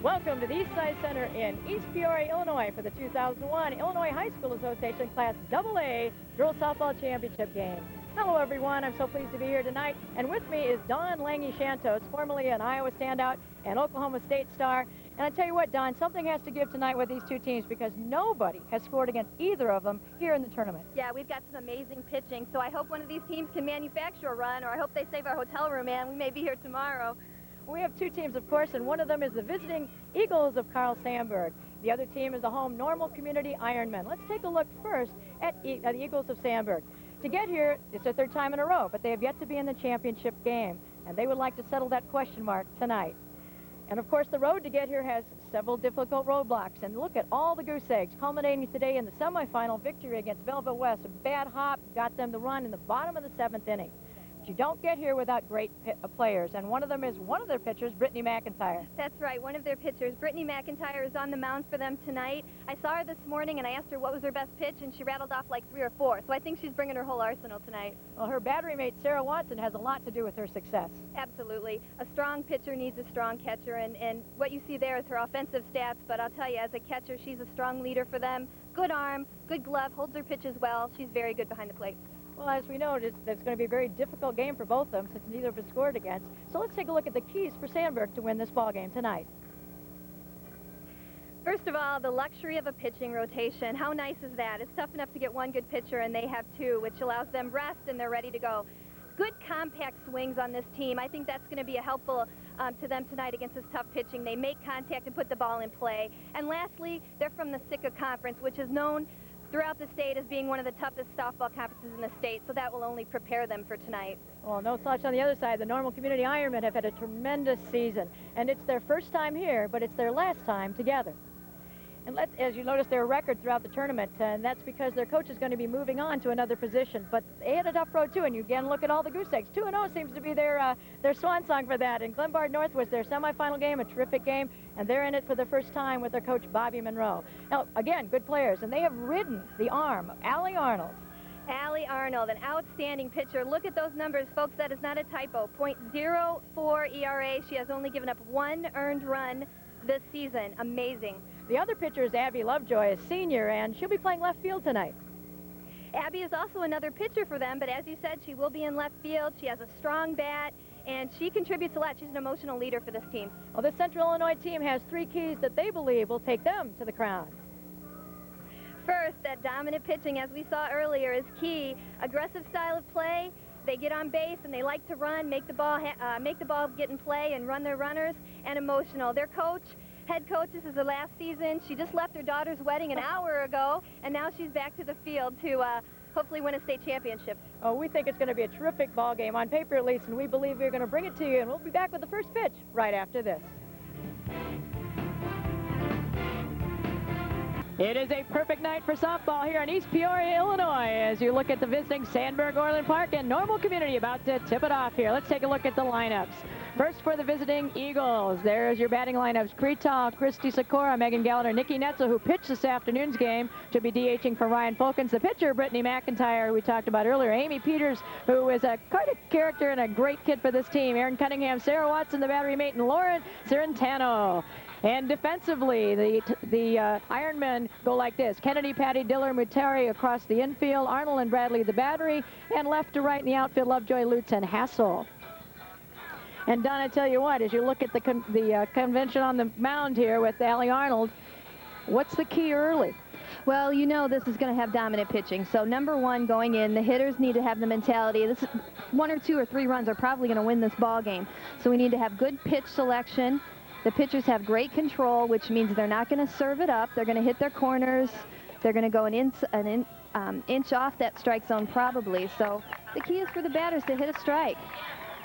Welcome to the Eastside Center in East Peoria, Illinois for the 2001 Illinois High School Association Class AA Girls Softball Championship game. Hello everyone, I'm so pleased to be here tonight, and with me is Dawn Lange-Shantos, formerly an Iowa standout and Oklahoma State star. And I tell you what, Dawn, something has to give tonight with these two teams because nobody has scored against either of them here in the tournament. Yeah, we've got some amazing pitching, so I hope one of these teams can manufacture a run, or I hope they save our hotel room, and we may be here tomorrow. We have two teams, of course, and one of them is the visiting Eagles of Carl Sandburg. The other team is the home Normal Community Ironmen. Let's take a look first at the Eagles of Sandburg. To get here, it's their third time in a row, but they have yet to be in the championship game, and they would like to settle that question mark tonight. And of course, the road to get here has several difficult roadblocks, and look at all the goose eggs, culminating today in the semifinal victory against Velvet West. A bad hop got them the run in the bottom of the 7th inning. You don't get here without great players, and one of them is one of their pitchers, Brittany McIntyre. That's right, one of their pitchers. Brittany McIntyre is on the mound for them tonight. I saw her this morning, and I asked her what was her best pitch, and she rattled off like 3 or 4, so I think she's bringing her whole arsenal tonight. Well, her battery mate, Sarah Watson, has a lot to do with her success. Absolutely. A strong pitcher needs a strong catcher, and what you see there is her offensive stats, but I'll tell you, as a catcher, she's a strong leader for them. Good arm, good glove, holds her pitches well. She's very good behind the plate. Well, as we know, it's going to be a very difficult game for both of them since neither of us scored against. So let's take a look at the keys for Sandburg to win this ball game tonight. First of all, the luxury of a pitching rotation. How nice is that? It's tough enough to get one good pitcher, and they have 2, which allows them rest, and they're ready to go. Good compact swings on this team. I think that's going to be a helpful to them tonight against this tough pitching. They make contact and put the ball in play. And lastly, they're from the SICA Conference, which is known throughout the state as being one of the toughest softball conferences in the state, so that will only prepare them for tonight. Well, no slouch on the other side. The Normal Community Ironmen have had a tremendous season, and it's their first time here, but it's their last time together. And as you notice, their record throughout the tournament, and that's because their coach is going to be moving on to another position. But they had a tough road, too, and you again look at all the goose eggs. 2-0 seems to be their swan song for that. And Glenbard North was their semifinal game, a terrific game, and they're in it for the first time with their coach, Bobby Monroe. Now, again, good players, and they have ridden the arm of Allie Arnold. Allie Arnold, an outstanding pitcher. Look at those numbers, folks. That is not a typo. .04 ERA. She has only given up 1 earned run this season. Amazing. The other pitcher is Abby Lovejoy, a senior, and she'll be playing left field tonight. Abby is also another pitcher for them, but as you said, she will be in left field. She has a strong bat, and she contributes a lot. She's an emotional leader for this team. Well, this Central Illinois team has 3 keys that they believe will take them to the crown. First, that dominant pitching, as we saw earlier, is key. Aggressive style of play. They get on base, and they like to run, make the ball get in play and run their runners, and emotional. Their coach, head coach, this is the last season. She just left her daughter's wedding an hour ago, and now she's back to the field to hopefully win a state championship. Oh, we think it's going to be a terrific ball game, on paper at least, and we believe we're going to bring it to you, and we'll be back with the first pitch right after this. It is a perfect night for softball here in East Peoria, Illinois, as you look at the visiting Sandburg Orland Park and Normal Community about to tip it off here. Let's take a look at the lineups. First for the visiting Eagles, there's your batting lineups. Cretal, Christy Sikora, Megan Gallagher, Nikki Netzel, who pitched this afternoon's game, to be DHing for Ryan Folkens. The pitcher, Brittany McIntyre, we talked about earlier. Amy Peters, who is quite a character and a great kid for this team. Erin Cunningham, Sarah Watson, the battery mate, and Lauren Cirentano. And defensively, the Ironmen go like this. Kennedy, Patty, Diller, Mutari across the infield. Arnold and Bradley, the battery. And left to right in the outfield, Lovejoy, Lutz, and Hassel. And Don, I tell you what, as you look at the convention on the mound here with Allie Arnold, what's the key early? Well, you know this is going to have dominant pitching. So number 1 going in, the hitters need to have the mentality. This 1 or 2 or 3 runs are probably going to win this ball game. So we need to have good pitch selection. The pitchers have great control, which means they're not going to serve it up. They're going to hit their corners. They're going to go an inch off that strike zone probably. So the key is for the batters to hit a strike.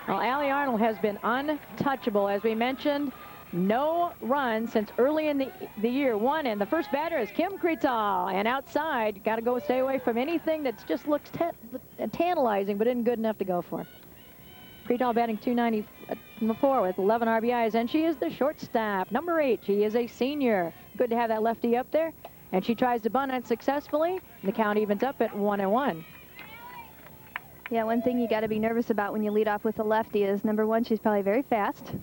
Well, Allie Arnold has been untouchable, as we mentioned. No run since early in the year 1, and the first batter is Kim Cretal. And outside, got to go stay away from anything that just looks tantalizing, but isn't good enough to go for. Cretal batting .294 with 11 RBIs, and she is the shortstop. Number 8, she is a senior. Good to have that lefty up there, and she tries to bunt unsuccessfully. The count evens up at 1-1. Yeah, one thing you got to be nervous about when you lead off with a lefty is, number one, she's probably very fast.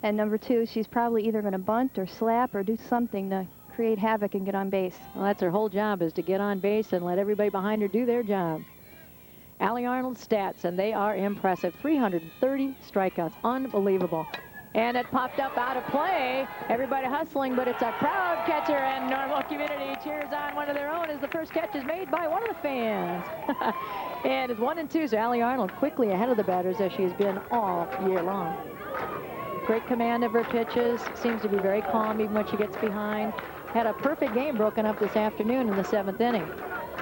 And number two, she's probably either going to bunt or slap or do something to create havoc and get on base. Well, that's her whole job, is to get on base and let everybody behind her do their job. Allie Arnold's stats, and they are impressive. 330 strikeouts. Unbelievable. And it popped up out of play. Everybody hustling, but it's a crowd catcher, and Normal Community cheers on one of their own as the first catch is made by one of the fans. And it's 1-2, so Allie Arnold quickly ahead of the batters as she has been all year long. Great command of her pitches. Seems to be very calm even when she gets behind. Had a perfect game broken up this afternoon in the 7th inning.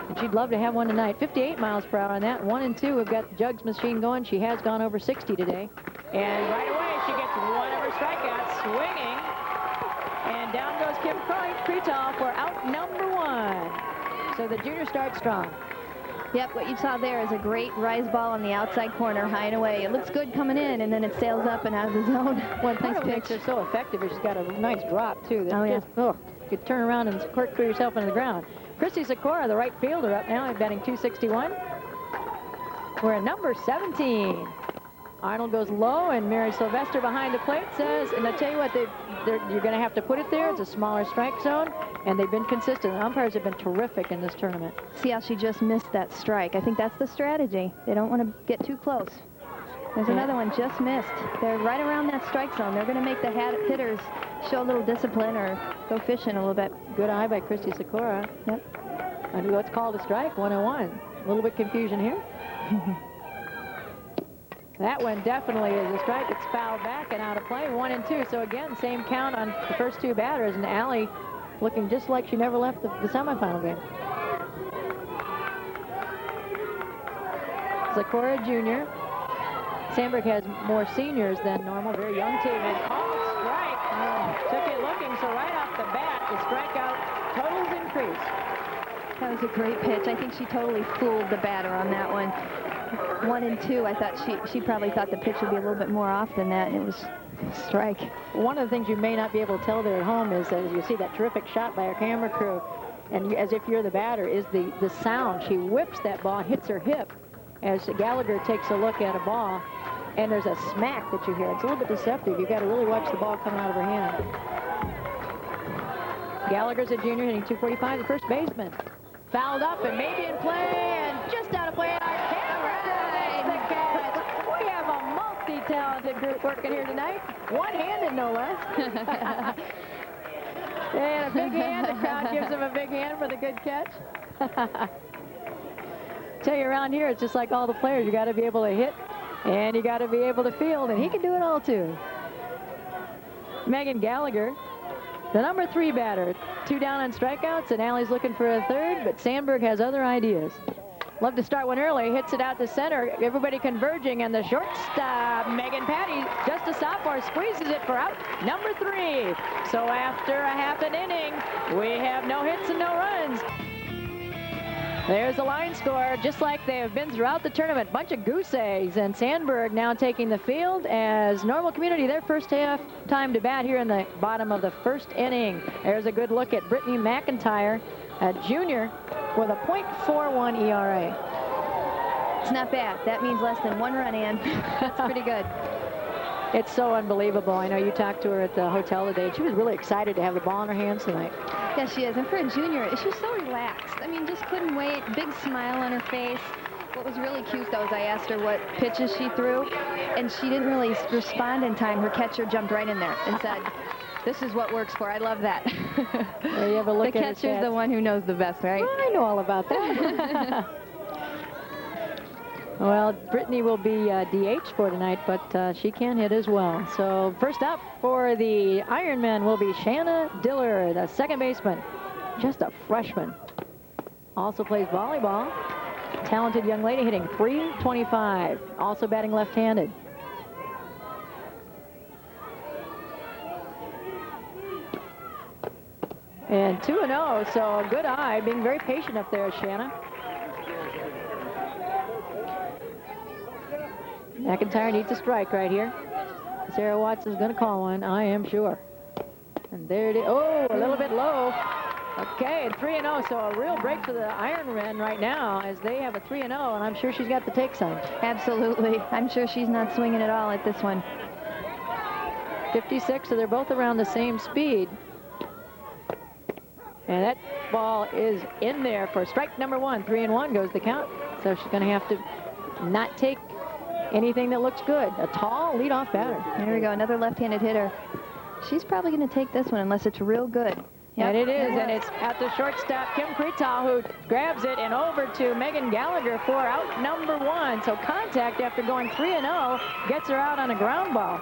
And she'd love to have one tonight. 58 miles per hour on that. 1-2. We've got Jug's machine going. She has gone over 60 today. And right away, she gets one of her strikeouts, swinging. And down goes Kim Kretal for out number 1. So the junior starts strong. Yep, what you saw there is a great rise ball on the outside corner, high and away. It looks good coming in, and then it sails up and out of the zone. What Nice pitch. makes her so effective is she's got a nice drop, too. Oh, yeah. You could turn around and corkscrew yourself into the ground. Christy Sikora, the right fielder, up now, batting 261. We're at number 17. Arnold goes low, and Mary Sylvester behind the plate says, and I tell you what, you're going to have to put it there. It's a smaller strike zone, and they've been consistent. The umpires have been terrific in this tournament. See how she just missed that strike. I think that's the strategy. They don't want to get too close. There's another one just missed. They're right around that strike zone. They're going to make the hitters show a little discipline or go fishing a little bit. Good eye by Christy Sikora. Yep. And what's called a strike, 101. A little bit confusion here. That one definitely is a strike. It's fouled back and out of play. 1-2. So again, same count on the first two batters, and Allie looking just like she never left the semifinal game. Sikora Jr. Sandburg has more seniors than normal. Very young team. And strike. Took it looking. So right off the bat, the strikeout totals increase. That was a great pitch. I think she totally fooled the batter on that one. 1-2. I thought she probably thought the pitch would be a little bit more off than that, and it was strike. One of the things you may not be able to tell there at home is that you see that terrific shot by our camera crew, and as if you're the batter, is the sound. She whips that ball and hits her hip as Gallagher takes a look at a ball, and there's a smack that you hear. It's a little bit deceptive. You've got to really watch the ball coming out of her hand. Gallagher's a junior, hitting 245, the first baseman. Fouled up and maybe in play, and just out of play. We have a multi-talented group working here tonight. One-handed, no less. And a big hand. The crowd gives him a big hand for the good catch. Tell you, around here, it's just like all the players. You got to be able to hit, and you got to be able to field, and he can do it all too. Megan Gallagher, the number 3 batter. 2 down on strikeouts, and Allie's looking for a third, but Sandburg has other ideas. Love to start one early. Hits it out to center. Everybody converging, and the shortstop, Megan Patty, just a sophomore, squeezes it for out number 3. So after a half an inning, we have no hits and no runs. There's the line score, just like they have been throughout the tournament. Bunch of goose eggs, and Sandburg now taking the field as Normal Community, their first half time to bat here in the bottom of the first inning. There's a good look at Brittany McIntyre, a junior, with a .41 ERA. It's not bad. That means less than 1 run, Ann. That's pretty good. It's so unbelievable. I know you talked to her at the hotel today. She was really excited to have the ball in her hands tonight. Yes, she is. And for a junior, she's so relaxed. I mean, just couldn't wait. Big smile on her face. What was really cute, though, is I asked her what pitches she threw, and she didn't really respond in time. Her catcher jumped right in there and said, "This is what works for." I love that. Well, you have a look the at catcher's the one who knows the best, right? Well, I know all about that. Well, Brittany will be DH for tonight, but she can hit as well. So first up for the Ironmen will be Shanna Diller, the second baseman. Just a freshman. Also plays volleyball. Talented young lady, hitting .325. Also batting left-handed. And 2-0, so a good eye, being very patient up there, Shanna. McIntyre needs a strike right here. Sarah Watson's going to call one, I am sure. And there it is. Oh, a little bit low. Okay, and 3-0, so a real break for the Ironmen right now as they have a 3-0, and I'm sure she's got the take sign. Absolutely. I'm sure she's not swinging at all at this one. 56, so they're both around the same speed. And that ball is in there for strike number 1. 3-1 goes the count. So she's going to have to not take anything that looks good. A tall leadoff batter. There we go, another left-handed hitter. She's probably going to take this one unless it's real good. Yep. And it is, and it's at the shortstop, Kim Kretal, who grabs it and over to Megan Gallagher for out number 1. So contact after going 3-0 gets her out on a ground ball.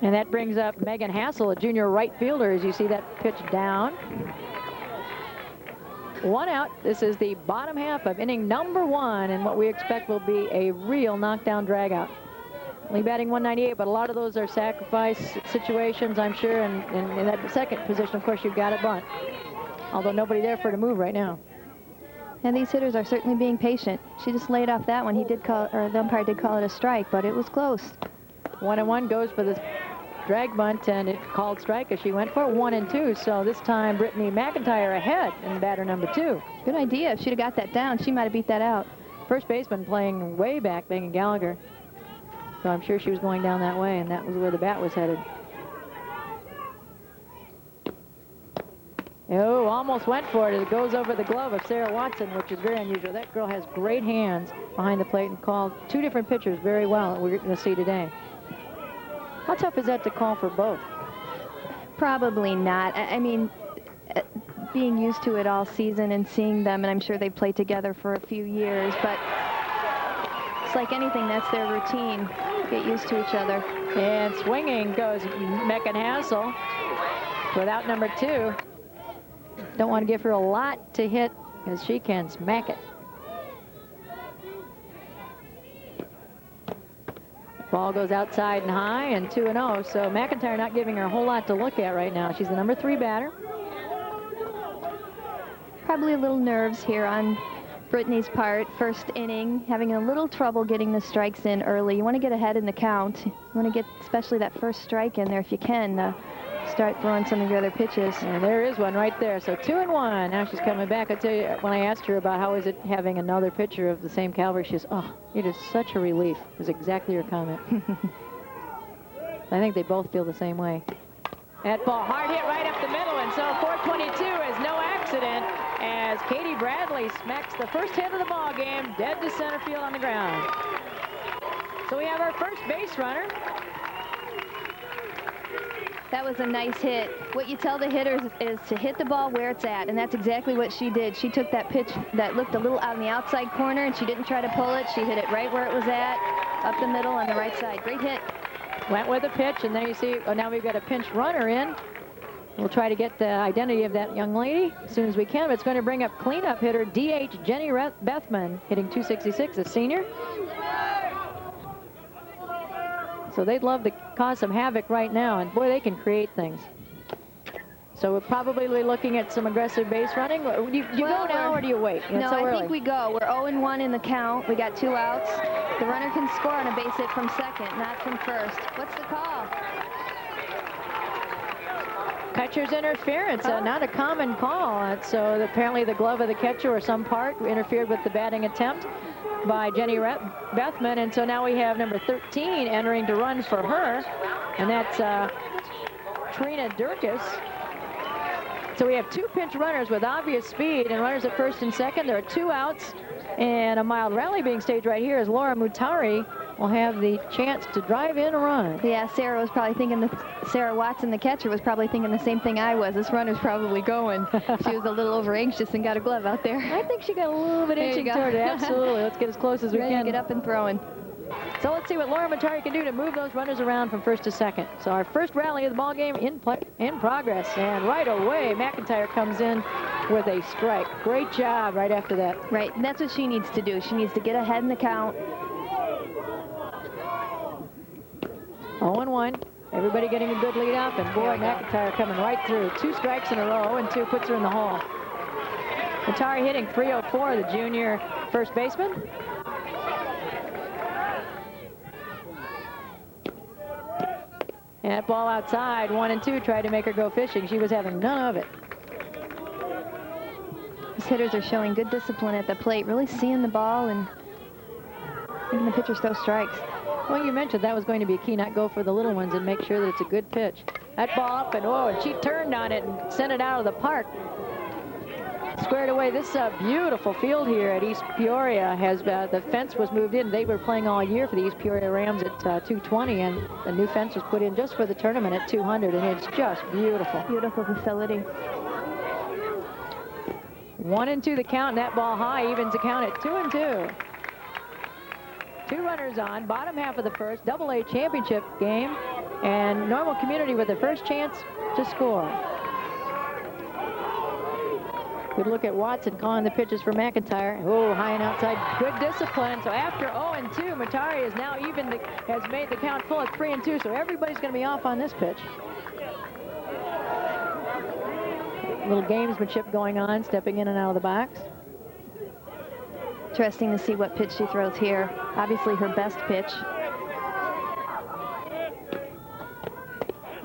And that brings up Megan Hassel, a junior right fielder, as you see that pitch down. 1 out. This is the bottom half of inning number 1, and what we expect will be a real knockdown dragout. Only batting 198, but a lot of those are sacrifice situations, I'm sure. And in that second position, of course, you've got it bunt. Although nobody there for her to move right now. And these hitters are certainly being patient. She just laid off that one. He did call, or the umpire did call it a strike, but it was close. 1-1 goes for the drag bunt, and it called strike as she went for 1-2. So this time, Brittany McIntyre ahead in batter number 2. Good idea. If she'd have got that down, she might have beat that out. First baseman playing way back, Megan Gallagher. So I'm sure she was going down that way, and that was where the bat was headed. Oh, almost went for it. It goes over the glove of Sarah Watson, which is very unusual. That girl has great hands behind the plate and called 2 different pitchers very well that we're going to see today. How tough is that to call for both? Probably not. I mean, being used to it all season and seeing them, and I'm sure they've played together for a few years, but it's like anything, that's their routine. Get used to each other. And swinging goes Megan Hassel without number 2. Don't want to give her a lot to hit because she can smack it. Ball goes outside and high, and 2-0. So McIntyre not giving her a whole lot to look at right now. She's the number 3 batter. Probably a little nerves here on Brittany's part. First inning, having a little trouble getting the strikes in early. You want to get ahead in the count. You want to get especially that first strike in there if you can. Start throwing some of your other pitches. And there is one right there. So 2-1. Now she's coming back. I tell you, when I asked her about how is it having another pitcher of the same caliber, she says, "Oh, it is such a relief." It was exactly her comment. I think they both feel the same way. That ball hard hit right up the middle, and so 422 is no accident as Katie Bradley smacks the first hit of the ball game dead to center field on the ground. So we have our first base runner. That was a nice hit. What you tell the hitters is to hit the ball where it's at, and that's exactly what she did. She took that pitch that looked a little out on the outside corner, and she didn't try to pull it. She hit it right where it was at, up the middle on the right side. Great hit. Went with a pitch, and there you see, now we've got a pinch runner in. We'll try to get the identity of that young lady as soon as we can. But it's going to bring up cleanup hitter DH Jenny Bethman, hitting 266, a senior. So they'd love to cause some havoc right now, and boy, they can create things. So we're probably looking at some aggressive base running. You go now, or do you wait? No, I think we go. We're 0-1 in the count. We got 2 outs. The runner can score on a base hit from second, not from first. What's the call? Catcher's interference, not a common call. So apparently the glove of the catcher or some part interfered with the batting attempt by Jenny Bethman, and so now we have number 13 entering to run for her, and that's Trina Durkis. So we have 2 pinch runners with obvious speed and runners at first and second. There are 2 outs, and a mild rally being staged right here as Laura Mutari will have the chance to drive in a run. Yeah, Sarah was probably thinking, Sarah Watson, the catcher, was probably thinking the same thing I was. This runner's probably going. She was a little over anxious and got a glove out there. I think she got a little bit itching toward it. Absolutely. Let's get as close as we can. To get up and throwing. So let's see what Laura Mutari can do to move those runners around from first to second. So our first rally of the ball game in progress, and right away McIntyre comes in with a strike. Great job right after that. Right, and that's what she needs to do. She needs to get ahead in the count. 0-1. Everybody getting a good lead up, and boy, McIntyre coming right through. 2 strikes in a row, and 2 puts her in the hole. Mutari hitting 304, the junior first baseman. And that ball outside, 1-2, tried to make her go fishing. She was having none of it. These hitters are showing good discipline at the plate, really seeing the ball and making the pitchers throw strikes. Well, you mentioned that was going to be a key, not go for the little ones and make sure that it's a good pitch. That ball up and and she turned on it and sent it out of the park. Squared away. This beautiful field here at East Peoria has the fence was moved in. They were playing all year for the East Peoria Rams at 220, and a new fence was put in just for the tournament at 200, and it's just beautiful. Beautiful facility. 1-2 the count, and that ball high evens the count at 2-2. 2 runners on, bottom half of the first, Double-A championship game, and Normal Community with the first chance to score. Good look at Watson calling the pitches for McIntyre. Oh, high and outside. Good discipline. So after 0-2, Matari is now has made the count full at 3-2. So everybody's going to be off on this pitch. Little gamesmanship going on, stepping in and out of the box. Interesting to see what pitch she throws here. Obviously her best pitch.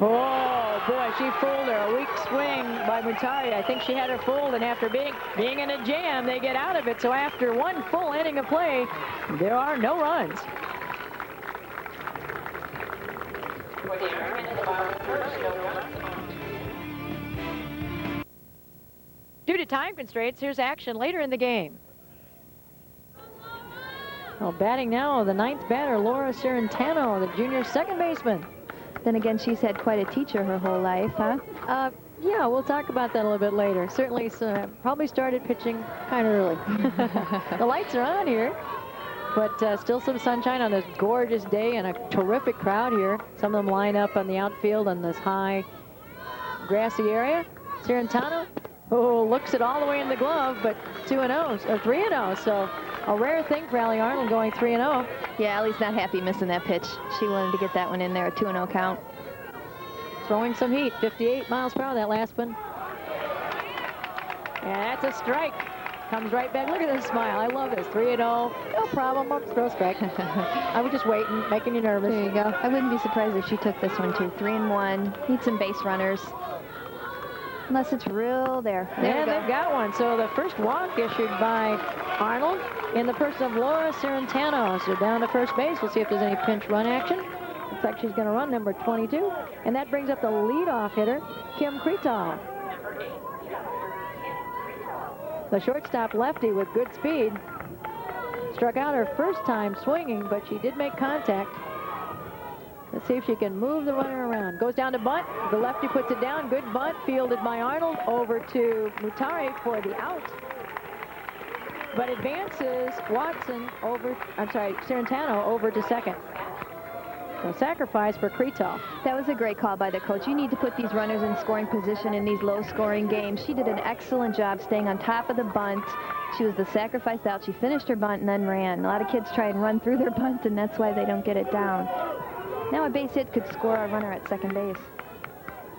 Oh, boy, she fooled her. A weak swing by Mutari. I think she had her fooled, and after being in a jam, they get out of it. So after 1 full inning of play, there are no runs. Due to time constraints, here's action later in the game. Well, batting now, the 9th batter, Laura Cerentano, the junior second baseman. Then again, she's had quite a teacher her whole life, huh? Yeah, we'll talk about that a little bit later. Certainly, probably started pitching kind of early. The lights are on here, but still some sunshine on this gorgeous day and a terrific crowd here. Some of them line up on the outfield on this high grassy area. Cerentano, looks it all the way in the glove, but 2-0, or 3-0, so a rare thing for Allie Arnold going 3-0. Yeah, Allie's not happy missing that pitch. She wanted to get that one in there, a 2-0 count. Throwing some heat, 58 miles per hour, that last one. And that's a strike. Comes right back. Look at this smile. I love this. 3-0. No problem. I'll throw a strike. I was just waiting, making you nervous. There you go. I wouldn't be surprised if she took this one, too. 3-1. Need some base runners. Unless it's real there. Yeah, they've got one. So the first walk issued by Arnold in the person of Laura Cerentano. So down to first base. We'll see if there's any pinch run action. Looks like she's going to run number 22. And that brings up the leadoff hitter, Kim Kretal. The shortstop lefty with good speed. Struck out her first time swinging, but she did make contact. Let's see if she can move the runner around. Goes down to bunt. The lefty puts it down. Good bunt fielded by Arnold over to Mutari for the out. But advances Cerentano over to second. So sacrifice for Kretal. That was a great call by the coach. You need to put these runners in scoring position in these low-scoring games. She did an excellent job staying on top of the bunt. She was the sacrifice out. She finished her bunt and then ran. A lot of kids try and run through their bunt, and that's why they don't get it down. Now a base hit could score our runner at second base.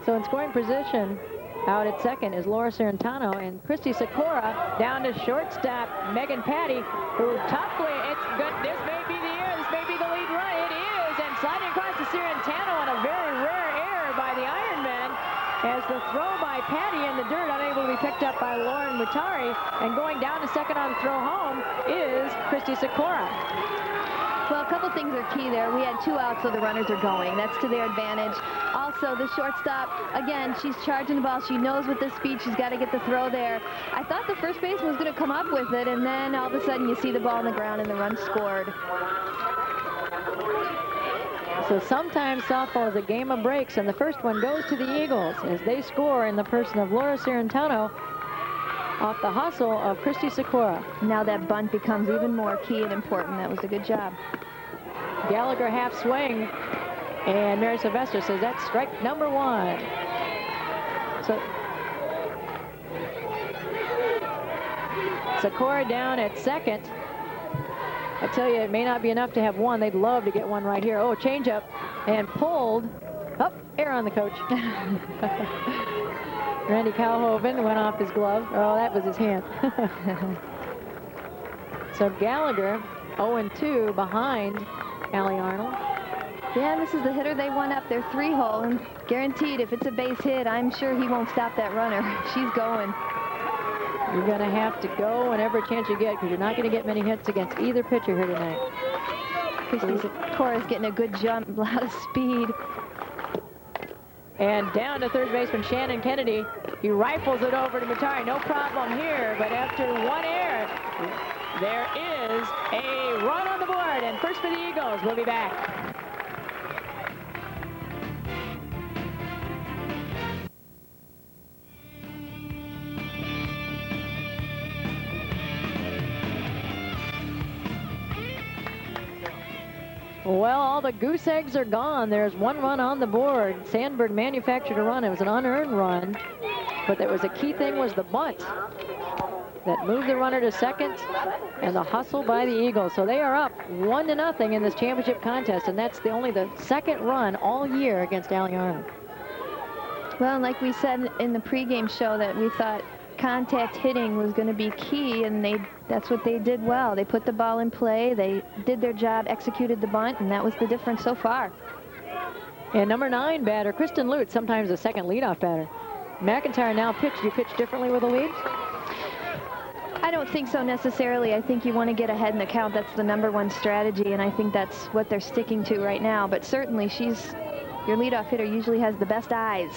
So in scoring position, out at second is Laura Cerentano, and Christy Sikora down to shortstop Megan Patty, who toughly, it's good. This may be the year. This may be the lead run. It is, and sliding across to Cerentano on a very rare error by the Ironman, as the throw by Patty in the dirt, unable to be picked up by Lauren Mutari, and going down to second on the throw home is Christy Sikora. Well, a couple things are key there. We had 2 outs, so the runners are going. That's to their advantage. Also, the shortstop, again, she's charging the ball. She knows with the speed she's got to get the throw there. I thought the first baseman was going to come up with it, and then all of a sudden you see the ball on the ground and the run scored. So sometimes softball is a game of breaks, and the first one goes to the Eagles as they score in the person of Laura Cerentano off the hustle of Christy Sikora. Now that bunt becomes even more key and important. That was a good job. Gallagher half swing, and Mary Sylvester says that's strike number 1. So Sikora down at second. I tell you, it may not be enough to have one. They'd love to get one right here. Oh, change up and pulled. Oh, error on the coach. Randy Calhoven went off his glove. Oh, that was his hand. So Gallagher 0-2 behind Allie Arnold. Yeah, this is the hitter they want up. They're 3-hole, and guaranteed if it's a base hit, I'm sure he won't stop that runner. She's going. You're going to have to go whenever chance you get, because you're not going to get many hits against either pitcher here tonight. Christy Sikora is getting a good jump, a lot of speed. And down to third baseman Shannon Kennedy. He rifles it over to Matari. No problem here, but after one error, there is a run on the board. And first for the Eagles. We'll be back. Well, all the goose eggs are gone. There's one run on the board. Sandburg manufactured a run. It was an unearned run, but there was a key thing was the bunt that moved the runner to second, and the hustle by the Eagles. So they are up 1-0 in this championship contest, and that's only the second run all year against Allie Orland. Well, and like we said in the pregame show, that we thought contact hitting was going to be key, and that's what they did well. They put the ball in play, they did their job, executed the bunt, and that was the difference so far. And number 9 batter, Kristen Lutz, sometimes a second leadoff batter. McIntyre now pitched. Do you pitch differently with a lead? I don't think so necessarily. I think you want to get ahead in the count. That's the #1 strategy, and I think that's what they're sticking to right now. But certainly your leadoff hitter usually has the best eyes.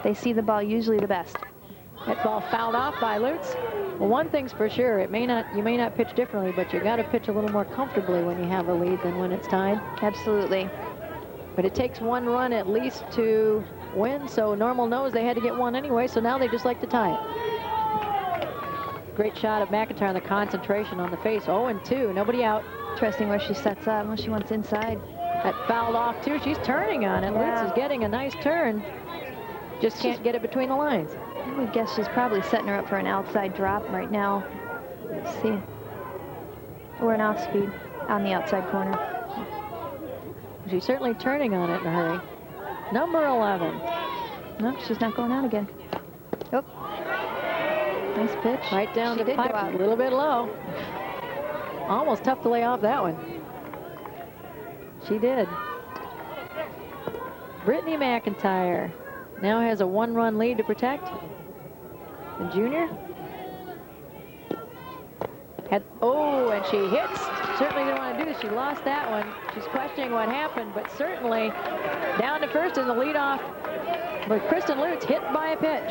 They see the ball usually the best. That ball fouled off by Lutz. Well, one thing's for sure, you may not pitch differently, but you got to pitch a little more comfortably when you have a lead than when it's tied. Absolutely. But it takes one run at least to win, so Normal knows they had to get one anyway, so now they just like to tie it. Great shot of McIntyre on the concentration on the face. 0-2, nobody out. Interesting where she sets up. Well, she wants inside. That fouled off too. She's turning on it. Yeah. Lutz is getting a nice turn. Just can't get it between the lines. I would guess she's probably setting her up for an outside drop right now. Let's see. Or an off speed on the outside corner. She's certainly turning on it in a hurry. Number 11. No, she's not going out again. Oh. Nice pitch. Right down she to pipe, a little bit low. Almost tough to lay off that one. She did. Brittany McIntyre now has a 1-run lead to protect. The junior. And she hits. Certainly didn't want to do this. She lost that one. She's questioning what happened, but certainly down to first in the leadoff. But Kristen Lutz hit by a pitch.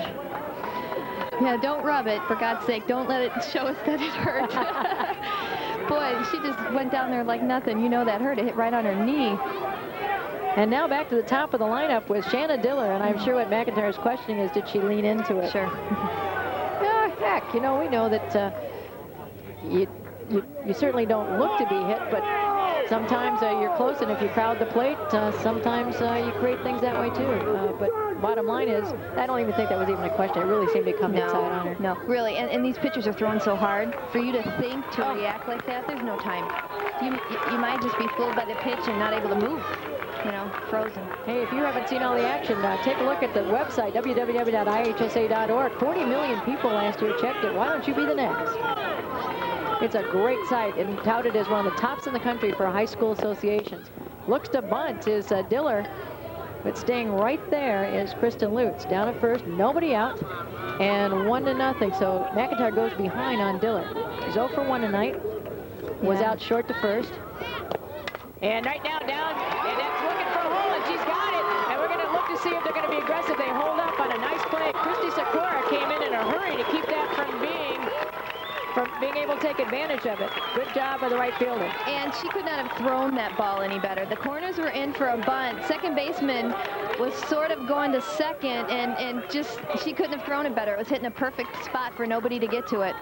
Yeah, don't rub it, for God's sake. Don't let it show us that it hurt. Boy, she just went down there like nothing. You know that hurt. It hit right on her knee. And now back to the top of the lineup with Shanna Diller, and I'm sure what McIntyre's questioning is, did she lean into it? Sure. Yeah, heck, we know that you certainly don't look to be hit, but sometimes you're close, and if you crowd the plate, sometimes you create things that way too. But bottom line is, I don't even think that was even a question. It really seemed to come inside on her. No, really, and these pitchers are throwing so hard. For you to think to react like that, there's no time. You might just be fooled by the pitch and not able to move. Frozen. Hey, if you haven't seen all the action, take a look at the website, www.ihsa.org. 40 million people last year checked it. Why don't you be the next? It's a great site and touted as one of the tops in the country for high school associations. Looks to bunt is Diller, but staying right there is Kristen Lutz. Down at first, nobody out, and 1-0. So McIntyre goes behind on Diller. She's 0 for 1 tonight. Was out short to first. And right now down, and that's looking for a hole, and she's got it. And we're going to look to see if they're going to be aggressive. They hold up on a nice play. Christy Sikora came in a hurry to keep that from being able to take advantage of it. Good job by the right fielder. And she could not have thrown that ball any better. The corners were in for a bunt. Second baseman was sort of going to second, and just she couldn't have thrown it better. It was hitting a perfect spot for nobody to get to it.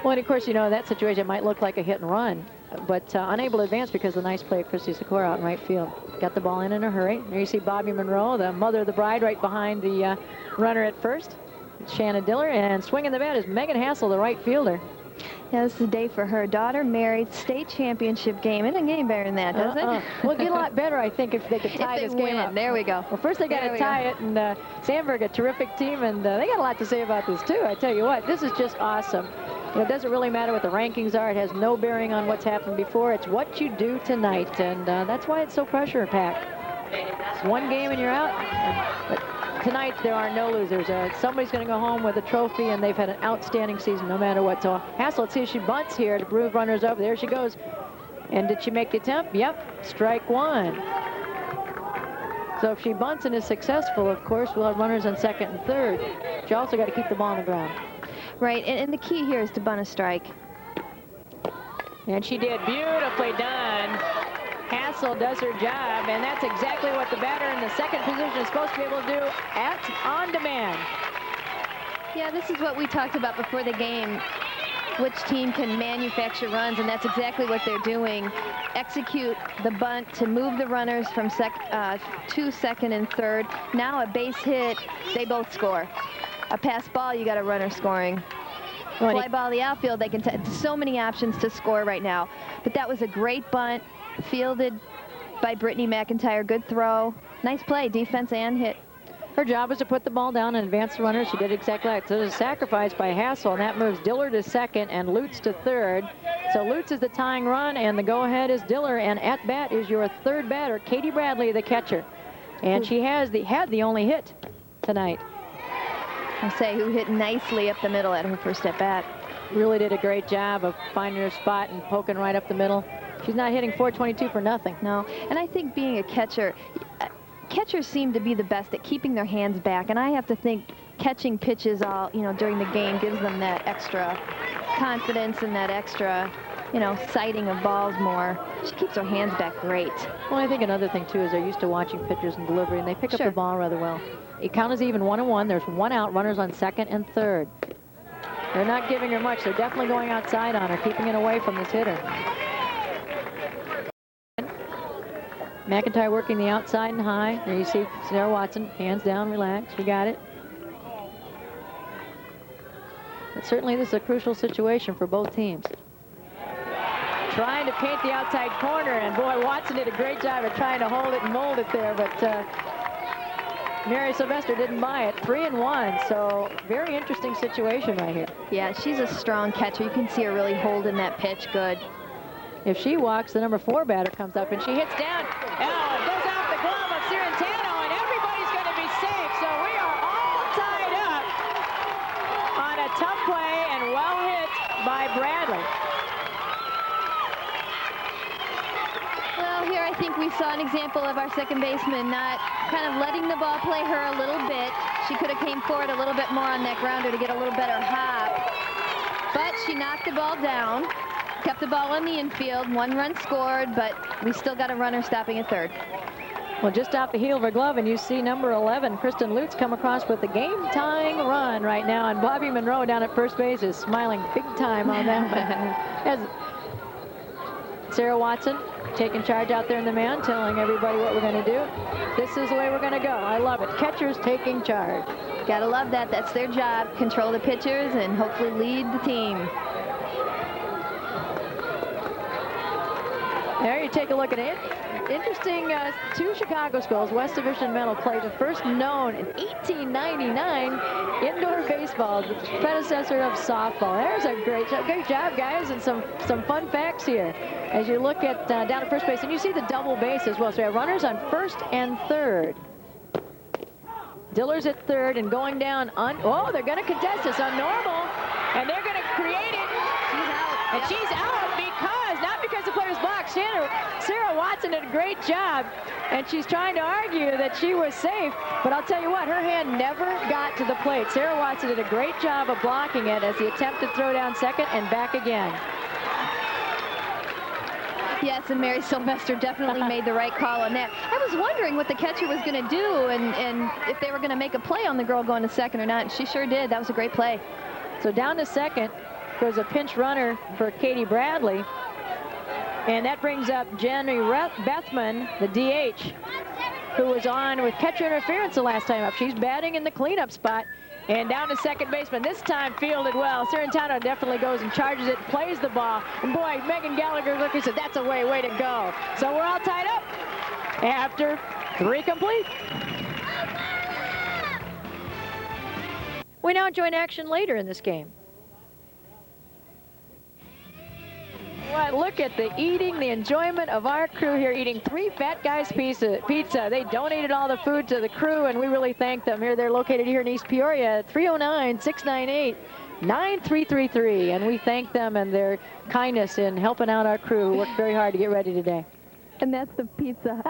Well, and of course, that situation might look like a hit and run, but unable to advance because of the nice play of Christy Sikora out in right field. Got the ball in a hurry. There you see Bobby Monroe, the mother of the bride, right behind the runner at first. It's Shanna Diller, and swinging the bat is Megan Hassel, the right fielder. Yeah, this is the day for her. Daughter married, state championship game. It doesn't get any better than that, does it? Well, it'd get a lot better, I think, if they could tie this game up. There we go. Well, first they got to tie it, and Sandburg, a terrific team, and they got a lot to say about this, too. I tell you what, this is just awesome. It doesn't really matter what the rankings are. It has no bearing on what's happened before. It's what you do tonight, and that's why it's so pressure-packed. It's one game and you're out. But tonight there are no losers. Somebody's going to go home with a trophy, and they've had an outstanding season no matter what. So Hassel, let's see if she bunts here to move runners over. There she goes. And did she make the attempt? Yep, strike one. So if she bunts and is successful, of course, we'll have runners on second and third. She also got to keep the ball on the ground. Right, and the key here is to bunt a strike. And she did. Beautifully done. Hassel does her job, and that's exactly what the batter in the second position is supposed to be able to do on demand. Yeah, this is what we talked about before the game. Which team can manufacture runs, and that's exactly what they're doing. Execute the bunt to move the runners from to second and third. Now a base hit, they both score. A pass ball, you got a runner scoring. Fly ball the outfield, they can so many options to score right now. But that was a great bunt, fielded by Brittany McIntyre. Good throw. Nice play, defense and hit. Her job was to put the ball down and advance the runner. She did exactly that. So there's a sacrifice by Hassel, and that moves Diller to second and Lutz to third. So Lutz is the tying run, and the go-ahead is Diller, and at bat is your third batter, Katie Bradley, the catcher. And she had the only hit tonight. I say, who hit nicely up the middle at her first at bat. Really did a great job of finding her spot and poking right up the middle. She's not hitting .422 for nothing. No, and I think being a catcher, catchers seem to be the best at keeping their hands back, and I have to think catching pitches all, during the game gives them that extra confidence and that extra, sighting of balls more. She keeps her hands back great. Well, I think another thing, too, is they're used to watching pitchers and delivery, and they pick up the ball rather well. The count is even 1-1. There's one out, runners on second and third. They're not giving her much. They're definitely going outside on her, keeping it away from this hitter. McIntyre working the outside and high. There you see Sarah Watson, hands down, relax. We got it. But certainly this is a crucial situation for both teams. Trying to paint the outside corner, and boy, Watson did a great job of trying to hold it and mold it there, but Mary Sylvester didn't buy it. 3-1, so very interesting situation right here. Yeah, she's a strong catcher. You can see her really holding that pitch good. If she walks, the number 4 batter comes up, and she hits down. Oh, it goes off the glove of Cirentano, and everybody's going to be safe. So we are all tied up on a tough play and well hit by Bradley. Well, here I think we saw an example of our second baseman not kind of letting the ball play her a little bit. She could have came forward a little bit more on that grounder to get a little better hop. But she knocked the ball down. Kept the ball on the infield. 1 run scored, but we still got a runner stopping at third. Well, just off the heel of her glove, and you see number 11, Kristen Lutz, come across with the game-tying run right now, and Bobby Monroe down at first base is smiling big time on that one. As Sarah Watson taking charge out there in the mound, telling everybody what we're going to do. This is the way we're going to go. I love it. Catchers taking charge. Gotta love that. That's their job. Control the pitchers and hopefully lead the team. There you take a look at it. Interesting 2 Chicago schools, West Division Medal play, the first known in 1899 indoor baseball, the predecessor of softball. There's a great job, guys, and some fun facts here. As you look at down at first base, and you see the double base as well. So we have runners on first and third. Diller's at third and going down oh, they're going to contest this on normal, and they're going to create it. She's out. And she's out not because the player's blocked. Sarah Watson did a great job, and she's trying to argue that she was safe, but I'll tell you what, her hand never got to the plate. Sarah Watson did a great job of blocking it as he attempted to throw down second and back again. Yes, and Mary Sylvester definitely made the right call on that. I was wondering what the catcher was going to do and if they were going to make a play on the girl going to second or not, and she sure did. That was a great play. So down to second, there's a pinch runner for Katie Bradley. And that brings up Jenny Bethman, the DH, who was on with catcher interference the last time up. She's batting in the cleanup spot. And down to second baseman, this time fielded well. Cirentano definitely goes and charges it, plays the ball. And boy, Megan Gallagher looked and said, that's a way to go. So we're all tied up after 3 complete. We now join action later in this game. What? Look at the eating, the enjoyment of our crew here eating 3 Fat Guys pizza. They donated all the food to the crew, and we really thank them. Here, they're located here in East Peoria at 309-698-9333, and we thank them and their kindness in helping out our crew who worked very hard to get ready today. And that's the pizza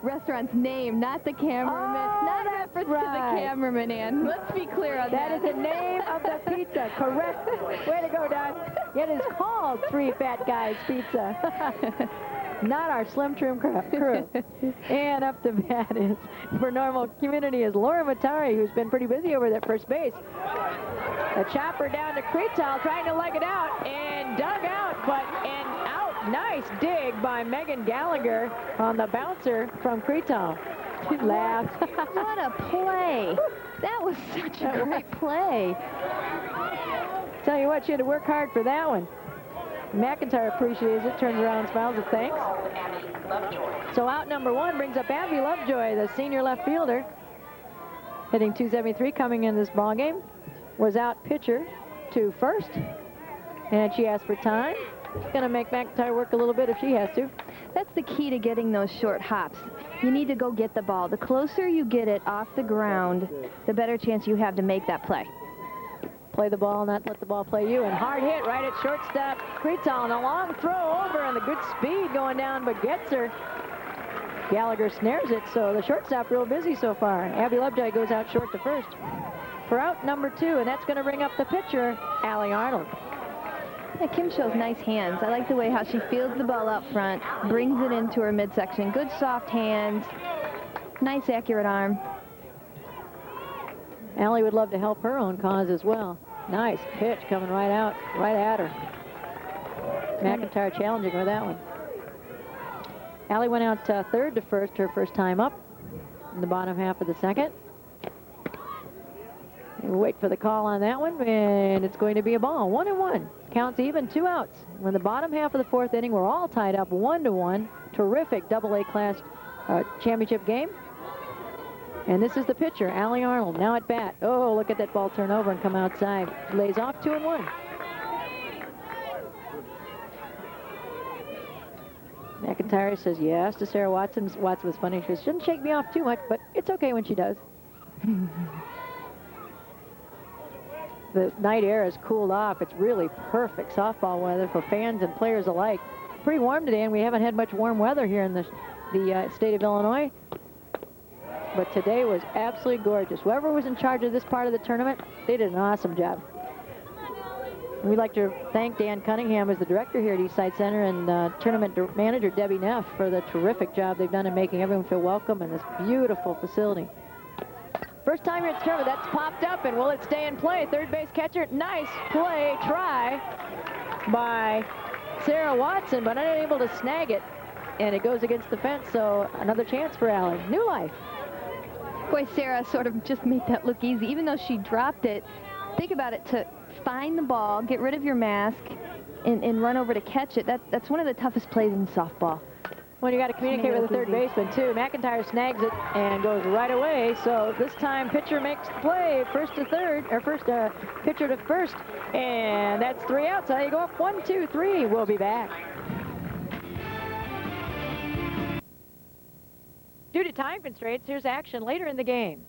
restaurant's name, not the cameraman. Oh, not a reference to the cameraman, Ann. Let's be clear on that. That is the name of the pizza, correct. Way to go, Doc. It is called 3 Fat Guys Pizza. Not our Slim Trim crew. And up to bat is, for Normal Community, is Laura Matari, who's been pretty busy over at first base. A chopper down to Cretal, trying to leg it out, and dug out, but and out. Nice dig by Megan Gallagher on the bouncer from Cretal. She laughs. What a play. That was such a great play. Tell you what, she had to work hard for that one. McIntyre appreciates it, turns around and smiles with thanks. So out number 1 brings up Abby Lovejoy, the senior left fielder. Hitting .273 coming in this ball game. Was out pitcher to first. And she asked for time. She's going to make McIntyre work a little bit if she has to. That's the key to getting those short hops. You need to go get the ball. The closer you get it off the ground, the better chance you have to make that play. Play the ball, not let the ball play you. And hard hit right at shortstop. Cretal, and a long throw over, and the good speed going down, but gets her. Gallagher snares it, so the shortstop real busy so far. Abby Lovejoy goes out short to first. For out number 2, and that's going to bring up the pitcher, Allie Arnold. Yeah, Kim shows nice hands. I like the way how she fields the ball out front, brings it into her midsection. Good soft hands, nice accurate arm. Allie would love to help her own cause as well. Nice pitch coming right out, right at her. McIntyre challenging her that one. Allie went out third to first, her first time up in the bottom half of the second. We'll wait for the call on that one, and it's going to be a ball. 1-1. Counts even, 2 outs. We're in the bottom half of the 4th inning. We're all tied up 1-1. Terrific AA class championship game. And this is the pitcher, Allie Arnold, now at bat. Oh, look at that ball turn over and come outside. Lays off 2-1. McIntyre says yes to Sarah Watson. Watson was funny. She says, shouldn't shake me off too much, but it's okay when she does. The night air has cooled off. It's really perfect softball weather for fans and players alike. Pretty warm today, and we haven't had much warm weather here in the state of Illinois. But today was absolutely gorgeous. Whoever was in charge of this part of the tournament, they did an awesome job. We'd like to thank Dan Cunningham as the director here at Eastside Center and tournament manager Debbie Neff for the terrific job they've done in making everyone feel welcome in this beautiful facility. First time here at the tournament, that's popped up, and will it stay in play? Third base catcher, nice play, try by Sarah Watson, but unable to snag it, and it goes against the fence, so another chance for Allie. New life. Boy, Sarah sort of just made that look easy. Even though she dropped it, think about it, to find the ball, get rid of your mask, and run over to catch it. That's one of the toughest plays in softball. Well, you got to communicate with the third baseman, too. McIntyre snags it and goes right away. So this time, pitcher makes the play. First to third, or pitcher to first. And that's 3 outs. So you go up 1, 2, 3. We'll be back. Due to time constraints, here's action later in the game.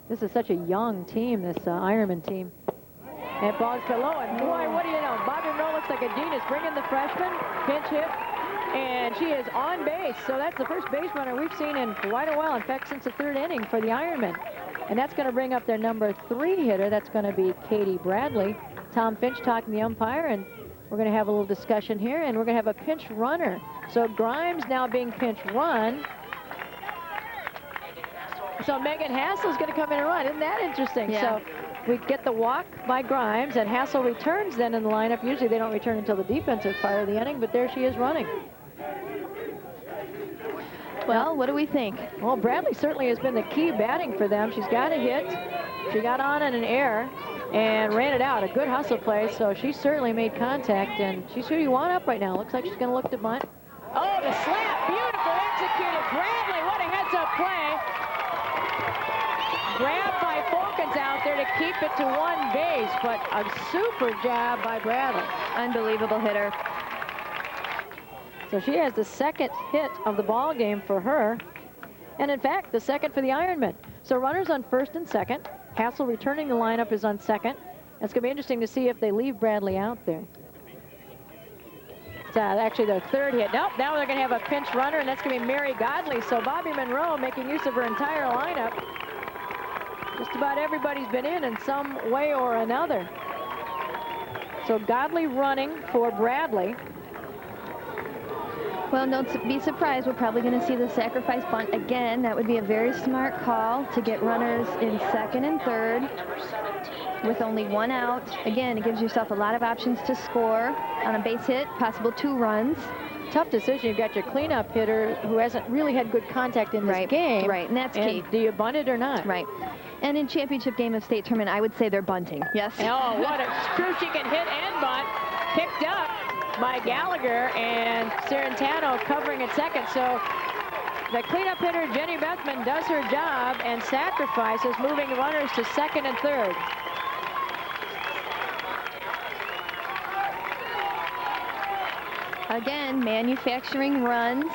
This is such a young team, this Ironman team. And ball's below, and boy, what do you know? Bobby Monroe looks like a genius, bringing the freshman, pinch hit, and she is on base. So that's the first base runner we've seen in quite a while, in fact, since the 3rd inning for the Ironmen. And that's going to bring up their number 3 hitter. That's going to be Katie Bradley. Tom Finch talking to the umpire, and we're going to have a little discussion here, and we're going to have a pinch runner. So Grimes now being pinch run. So Megan Hassel's going to come in and run. Isn't that interesting? Yeah. So we get the walk by Grimes, and Hassel returns then in the lineup. Usually they don't return until the defensive part of the inning, but there she is running. Well, what do we think? Well, Bradley certainly has been the key batting for them. She's got a hit. She got on in an error and ran it out. A good hustle play, so she certainly made contact, and she's who you want up right now. Looks like she's going to look to bunt. Oh, the slap. Beautiful executed. Bradley, what a heads-up play. Grabbed by Folkens out there. to keep it to one base, but a super job by Bradley. Unbelievable hitter. So she has the second hit of the ball game for her, and in fact, the second for the Ironman. So runners on first and second. Hassel returning the lineup is on second. It's going to be interesting to see if they leave Bradley out there. It's actually their third hit. Nope, now they're going to have a pinch runner, and that's going to be Mary Godley. So Bobby Monroe making use of her entire lineup. Just about everybody's been in some way or another. So Godley running for Bradley. Well, don't be surprised. We're probably going to see the sacrifice bunt again. That would be a very smart call to get runners in second and third with only one out. Again, it gives yourself a lot of options to score on a base hit, possible 2 runs. Tough decision. You've got your cleanup hitter who hasn't really had good contact in this game. Right, and that's key. Do you bunt it or not? Right. And in championship game of state tournament, I would say they're bunting. Yes. Oh, what a screw she can hit and bunt. Picked up by Gallagher, and Serrentano covering at second. So the cleanup hitter, Jenny Bethman, does her job and sacrifices, moving runners to second and third. Again, manufacturing runs.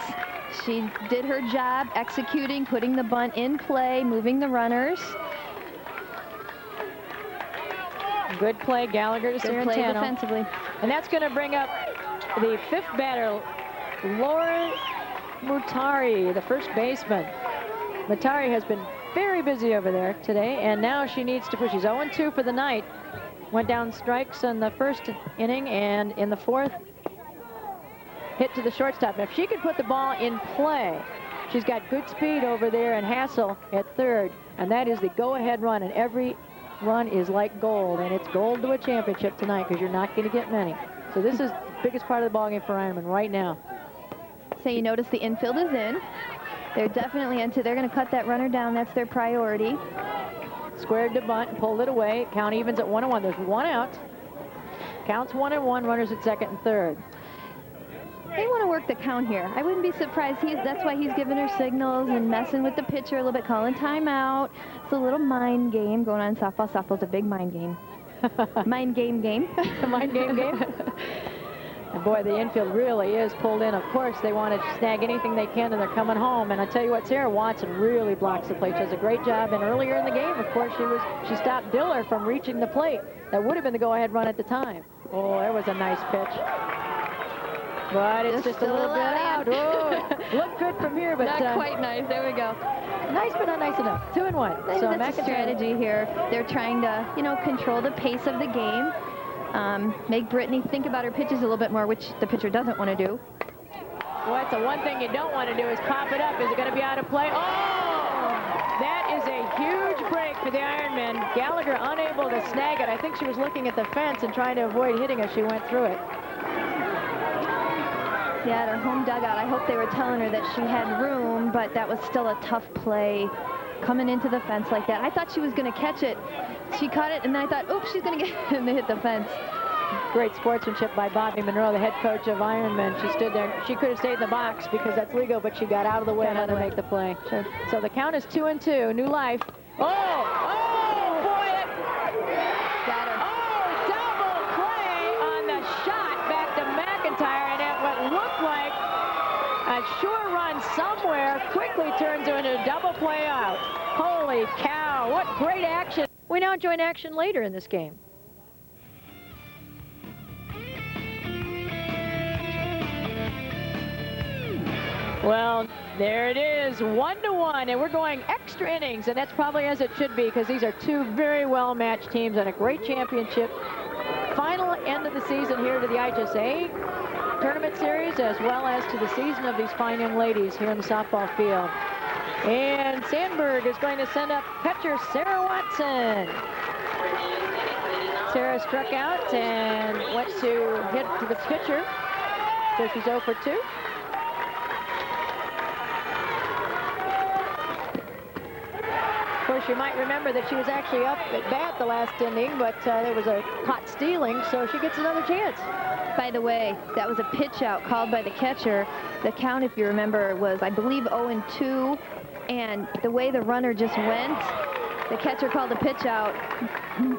She did her job executing, putting the bunt in play, moving the runners. Good play, Gallagher to Serrentano. Good play defensively. And that's going to bring up the fifth batter, Laura Mutari, the first baseman. Mutari has been very busy over there today, and now she needs to push. She's 0-2 for the night. Went down strikes in the first inning, and in the fourth, hit to the shortstop. If she could put the ball in play, she's got good speed over there, and Hassel at third, and that is the go-ahead run, and every run is like gold, and it's gold to a championship tonight because you're not going to get many. So this is the biggest part of the ballgame for Ironman right now. So you notice the infield is in. They're definitely into. They're going to cut that runner down. That's their priority. Squared to bunt and pulled it away. Count evens at 1-1. There's one out. Counts 1-1. Runners at second and third. They want to work the count here. I wouldn't be surprised. That's why he's giving her signals and messing with the pitcher a little bit, calling timeout. It's a little mind game going on in softball. Softball's a big mind game. Mind game. Mind game. And boy, the infield really is pulled in. Of course, they want to snag anything they can, and they're coming home. And I tell you what, Sarah Watson really blocks the plate. She does a great job. And earlier in the game, of course, she stopped Diller from reaching the plate. That would have been the go-ahead run at the time. Oh, there was a nice pitch. But it's just a little bit out. Oh, looked good from here, but not quite nice. There we go. Nice, but not nice enough. 2-1. So that's a strategy here. They're trying to, control the pace of the game. Make Brittany think about her pitches a little bit more, which the pitcher doesn't want to do. Well, that's the one thing you don't want to do is pop it up. Is it going to be out of play? Oh! That is a huge break for the Ironman. Gallagher unable to snag it. I think she was looking at the fence and trying to avoid hitting as she went through it. Yeah, at her home dugout, I hope they were telling her that she had room, but that was still a tough play coming into the fence like that. I thought she was going to catch it. She caught it, and then I thought, oops, she's going to get it and hit the fence. Great sportsmanship by Bobby Monroe, the head coach of Ironman. She stood there. She could have stayed in the box because that's legal, but she got out of the way and let her make the play. Sure. So the count is 2-2. New life. Oh! Oh, boy! Got her. Oh, double play on the shot back to McIntyre, and at what looked like a sure run somewhere quickly turns into a double play out. Holy cow, what great action. We now join action later in this game. Well, there it is, 1-1, and we're going extra innings, and that's probably as it should be because these are two very well-matched teams and a great championship. Final end of the season here to the IHSA tournament series as well as to the season of these fine young ladies here in the softball field. And Sandburg is going to send up catcher Sarah Watson. Sarah struck out and went to hit to the pitcher, so she's 0 for 2. Of course, you might remember that she was actually up at bat the last inning, but there was a caught stealing, so she gets another chance. By the way, that was a pitch out called by the catcher. The count, if you remember, was, I believe, 0-2, and the way the runner just went, The catcher called the pitch out,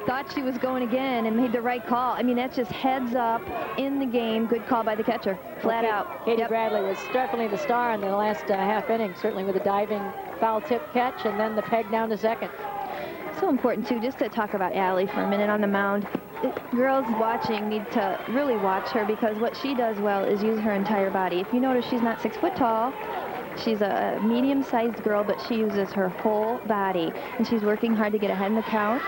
thought she was going again, and made the right call. I mean, that's just heads up in the game. Good call by the catcher, flat out. Katie Bradley was definitely the star in the last half inning, certainly with a diving foul tip catch and then the peg down to second. So important, too, just to talk about Allie for a minute on the mound. Girls watching need to really watch her, because what she does well is use her entire body. If you notice, she's not 6 foot tall. She's a medium-sized girl, but she uses her whole body, and she's working hard to get ahead in the count.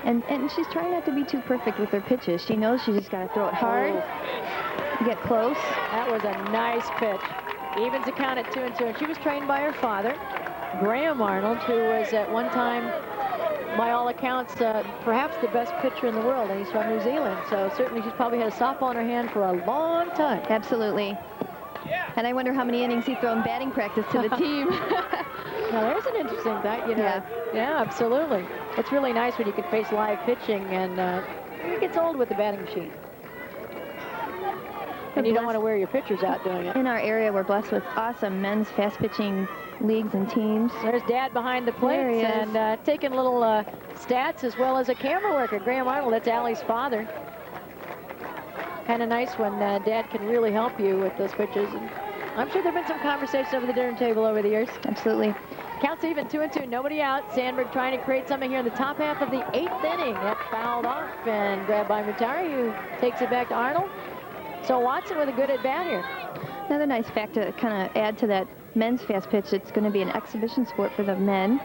And she's trying not to be too perfect with her pitches. She knows she just got to throw it hard, get close. That was a nice pitch. Evens the count at 2-2, and she was trained by her father, Graham Arnold, who was at one time, by all accounts, perhaps the best pitcher in the world, and he's from New Zealand. So certainly she's probably had a softball in her hand for a long time. Absolutely. And I wonder how many innings he's thrown batting practice to the team. Now, there's an interesting thing, you know. Yeah, absolutely. It's really nice when you can face live pitching, and it gets old with the batting machine. And you don't want to wear your pitchers out doing it. In our area, we're blessed with awesome men's fast pitching leagues and teams. There's Dad behind the plates and taking little stats as well as a camera worker. Graham Arnold, that's Allie's father. Kind of nice when Dad can really help you with those pitches. And I'm sure there have been some conversations over the dinner table over the years. Absolutely. Counts even 2-2, nobody out. Sandburg trying to create something here in the top half of the 8th inning. That fouled off and grabbed by Mutari, who takes it back to Arnold. So Watson with a good at-bat here. Another nice fact to kind of add to that men's fast pitch, it's going to be an exhibition sport for the men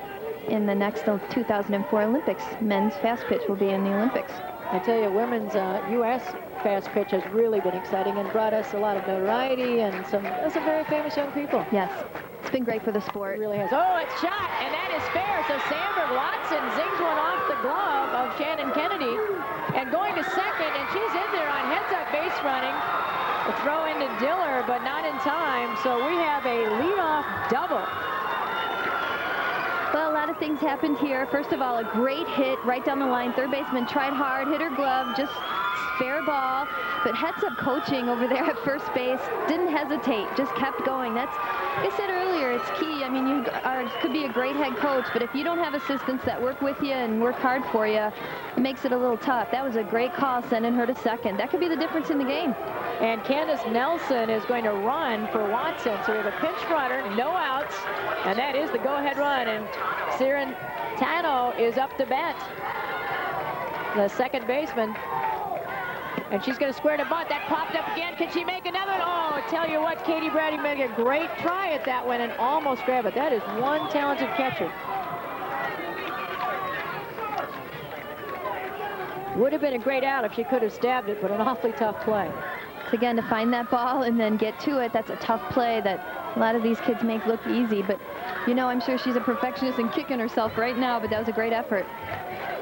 in the next 2004 Olympics. Men's fast pitch will be in the Olympics. I tell you, women's U.S. fast pitch has really been exciting and brought us a lot of notoriety and some very famous young people. Yes, it's been great for the sport. It really has. Oh, it's shot, and that is fair. So Sandburg Watson zings one off the glove of Shannon Kennedy, and going to second, and she's in there on heads-up base running. The throw into Diller, but not in time. So we have a leadoff double. Well, a lot of things happened here. First of all, a great hit right down the line. Third baseman tried hard, hit her glove, just fair ball. But heads-up coaching over there at first base, didn't hesitate, just kept going. That's, like I said earlier, it's key. I mean, you could be a great head coach, but if you don't have assistants that work with you and work hard for you, it makes it a little tough. That was a great call, sending her to second. That could be the difference in the game. And Candace Nelson is going to run for Watson. So we have a pinch runner, no outs, and that is the go-ahead run. And Siren Tano is up to bat, the second baseman. And she's going to square to bunt. That popped up again. Can she make another? Oh, I tell you what, Katie Bradley made a great try at that one and almost grabbed it. That is one talented catcher. Would have been a great out if she could have stabbed it, but an awfully tough play. Again, to find that ball and then get to it, that's a tough play that a lot of these kids make look easy. But, you know, I'm sure she's a perfectionist and kicking herself right now, but that was a great effort.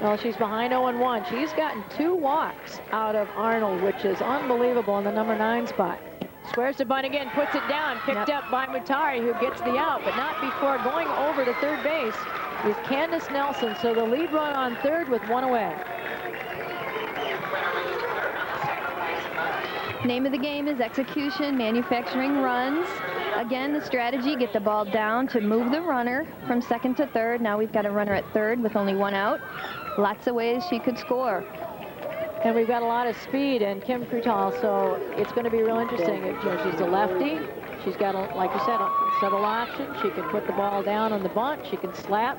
Well, she's behind 0-1. She's gotten 2 walks out of Arnold, which is unbelievable in the number 9 spot. Squares the bunt again, puts it down, picked up by Mutari, who gets the out, but not before going over to third base is Candace Nelson. So the lead run on third with 1 away. Name of the game is execution, manufacturing runs. Again, the strategy, get the ball down to move the runner from second to third. Now we've got a runner at third with only 1 out. Lots of ways she could score. And we've got a lot of speed in Kim Krutal, so it's going to be real interesting. You know, she's a lefty. She's got, like you said, several options. She can put the ball down on the bunt. She can slap.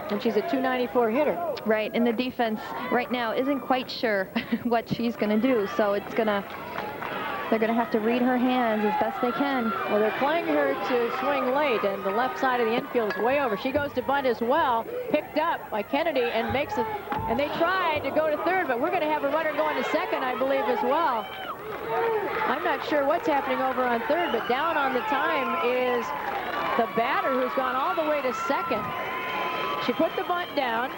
And she's a 294 hitter. Right, and the defense right now isn't quite sure what she's going to do, so they're going to have to read her hands as best they can. Well, they're playing her to swing late, and the left side of the infield is way over. She goes to bunt as well, picked up by Kennedy, and makes it. And they tried to go to third, but we're going to have a runner going to second, I believe, as well. I'm not sure what's happening over on third, but down on the time is the batter, who's gone all the way to second. She put the bunt down,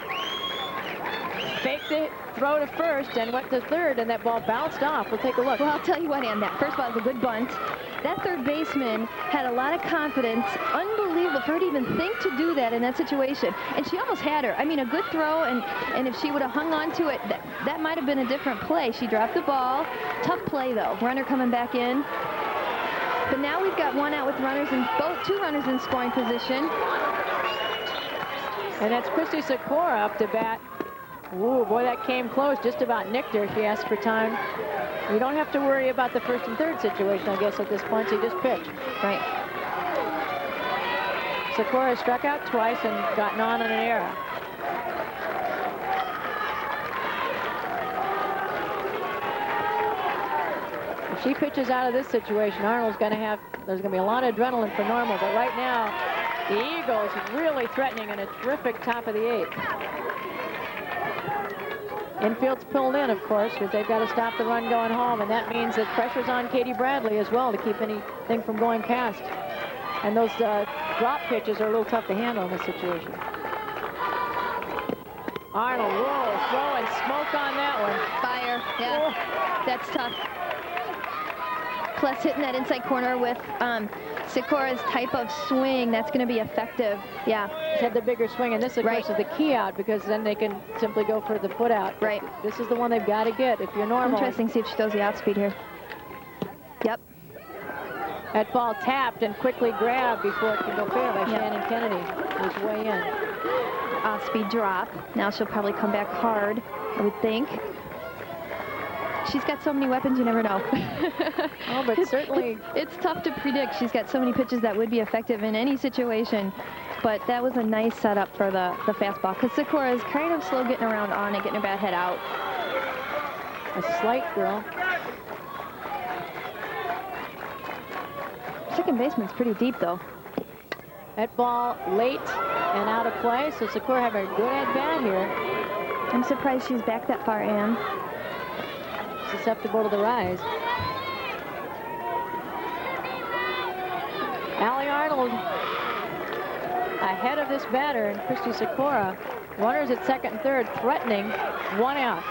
faked the throw to first, and went to third, and that ball bounced off. We'll take a look. Well, I'll tell you what, Ann, that first ball was a good bunt. That third baseman had a lot of confidence. Unbelievable for her to even think to do that in that situation. And she almost had her. I mean, a good throw, and if she would have hung on to it, that might have been a different play. She dropped the ball. Tough play, though. Runner coming back in. But now we've got 1 out with runners in 2 runners in scoring position. And that's Christy Sikora up to bat. Ooh, boy, that came close. Just about nicked her. She asked for time. You don't have to worry about the first and third situation, I guess, at this point. So you just pitch. Right. Sikora struck out twice and gotten on an error. If she pitches out of this situation, Arnold's going to have, there's going to be a lot of adrenaline for Normal. But right now, the Eagles really threatening in a terrific top of the 8th. Infield's pulled in, of course, because they've got to stop the run going home, and that means that pressure's on Katie Bradley as well to keep anything from going past. And those drop pitches are a little tough to handle in this situation. Arnold, whoa, throwing smoke on that one. Fire, yeah, that's tough. Plus hitting that inside corner with Sikora's type of swing, that's going to be effective. Yeah. She's had the bigger swing, and this, of course, is the key out, because then they can simply go for the put out. Right. This is the one they've got to get if you're Normal. Interesting, see if she throws the outspeed here. Yep. That ball tapped and quickly grabbed before it can go fair by Shannon Kennedy, who's way in. Off-speed drop. Now she'll probably come back hard, I would think. She's got so many weapons, you never know. Oh, but certainly... It's tough to predict. She's got so many pitches that would be effective in any situation. But that was a nice setup for the fastball, because Sikora is kind of slow getting around on it, getting her bat head out. A slight girl. Second baseman's pretty deep, though. That ball late and out of play, so Sikora having a good at-bat here. I'm surprised she's back that far, Ann. Susceptible to the rise. Allie Arnold ahead of this batter, and Christy Sikora. Runners at second and third, threatening, 1 out.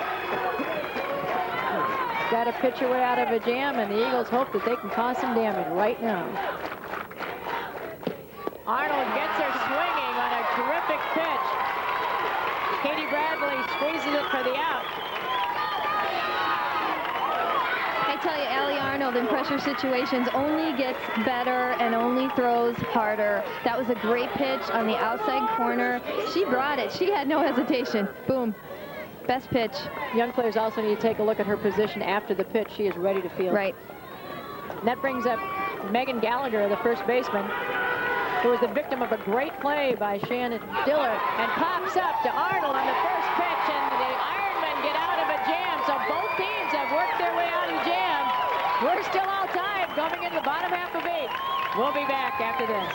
Got to pitch her way out of a jam, and the Eagles hope that they can cause some damage right now. Arnold gets her swinging on a terrific pitch. Katie Bradley squeezes it for the out. I tell you, Allie Arnold in pressure situations only gets better and only throws harder. That was a great pitch on the outside corner. She brought it. She had no hesitation. Boom. Best pitch. Young players also need to take a look at her position after the pitch. She is ready to field. Right. And that brings up Megan Gallagher, the first baseman, who was the victim of a great play by Shannon Diller, and pops up to Arnold on the first pitch, and the Ironmen get out of a jam. So both teams have worked their way out of the jam. We're still all tied coming into the bottom half of 8. We'll be back after this.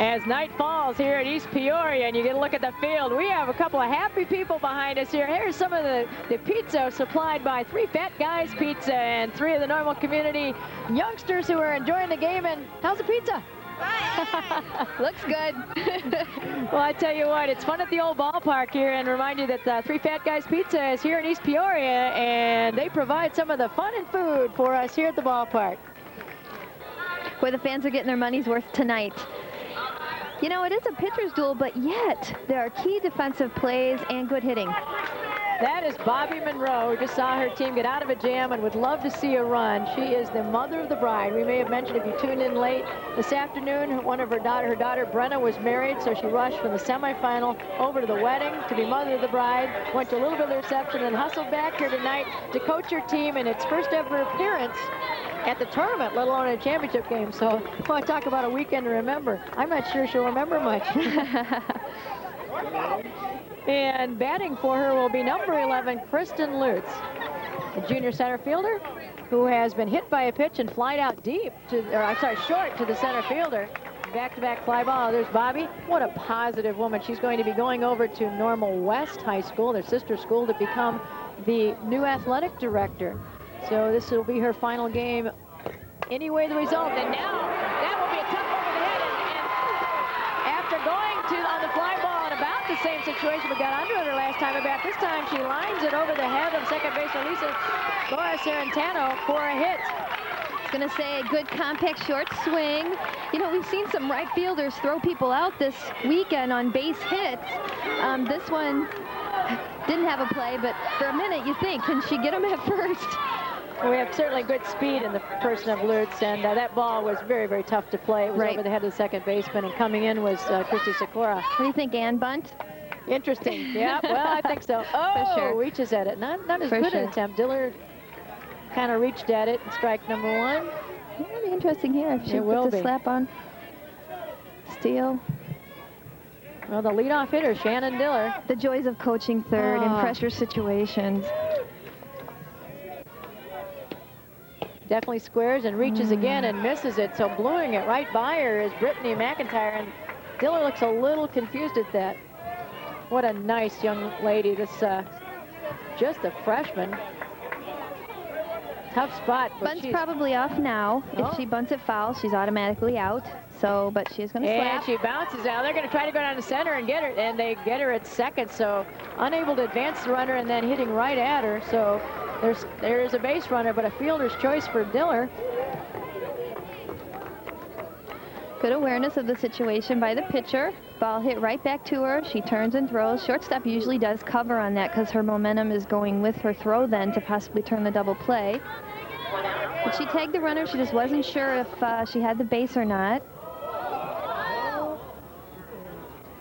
As night falls here at East Peoria and you get a look at the field, we have a couple of happy people behind us here. Here's some of the pizza supplied by 3 Fat Guys Pizza and 3 of the Normal community youngsters who are enjoying the game. And how's the pizza? Looks good. Well, I tell you what, it's fun at the old ballpark here, and remind you that 3 Fat Guys Pizza is here in East Peoria, and they provide some of the fun and food for us here at the ballpark. Where the fans are getting their money's worth tonight. You know, it is a pitcher's duel, but yet there are key defensive plays and good hitting. That is Bobby Monroe. We just saw her team get out of a jam and would love to see a run. She is the mother of the bride. We may have mentioned, if you tuned in late this afternoon, her daughter Brenna was married, so she rushed from the semifinal over to the wedding to be mother of the bride, went to a little bit of the reception, and hustled back here tonight to coach her team in its first ever appearance at the tournament, let alone a championship game. So, well, I talk about a weekend to remember. I'm not sure she'll remember much. And batting for her will be number 11, Kristen Lutz, a junior center fielder who has been hit by a pitch and flied out short to the center fielder. Back-to-back fly ball. There's Bobby. What a positive woman. She's going to be going over to Normal West High School, their sister school, to become the new athletic director. So this will be her final game. Anyway, the result. And now that will be a tough over the head. And after going on the fly ball in about the same situation, we got under it her last time about. This time she lines it over the head of second baseman Lisa Sarantano for a hit. I was going to say, good compact short swing. You know, we've seen some right fielders throw people out this weekend on base hits. This one didn't have a play, but for a minute you think, can she get him at first? We have certainly good speed in the person of Lutz, and that ball was very, very tough to play. It was over the head of the second baseman, and coming in was Christy Sikora. What do you think, Ann bunt? Interesting. Yeah, well, I think so. Oh, sure. reaches at it. Not as For good sure. an attempt. Diller kind of reached at it, and strike number one. It'll be interesting here if she puts a slap on. Steal. Well, the leadoff hitter, Shannon Diller. The joys of coaching third in pressure situations. Definitely squares and reaches again and misses it. So blowing it right by her is Brittany McIntyre, and Diller looks a little confused at that. What a nice young lady. This just a freshman. Tough spot. Bunt's probably off now. If she bunts it foul, she's automatically out. So, but she's going to slap. And she bounces out. They're going to try to go down the center and get her, and they get her at second. So unable to advance the runner and then hitting right at her. So there is a base runner, but a fielder's choice for Diller. Good awareness of the situation by the pitcher. Ball hit right back to her. She turns and throws. Shortstop usually does cover on that because her momentum is going with her throw then to possibly turn the double play. But she tagged the runner. She just wasn't sure if she had the base or not.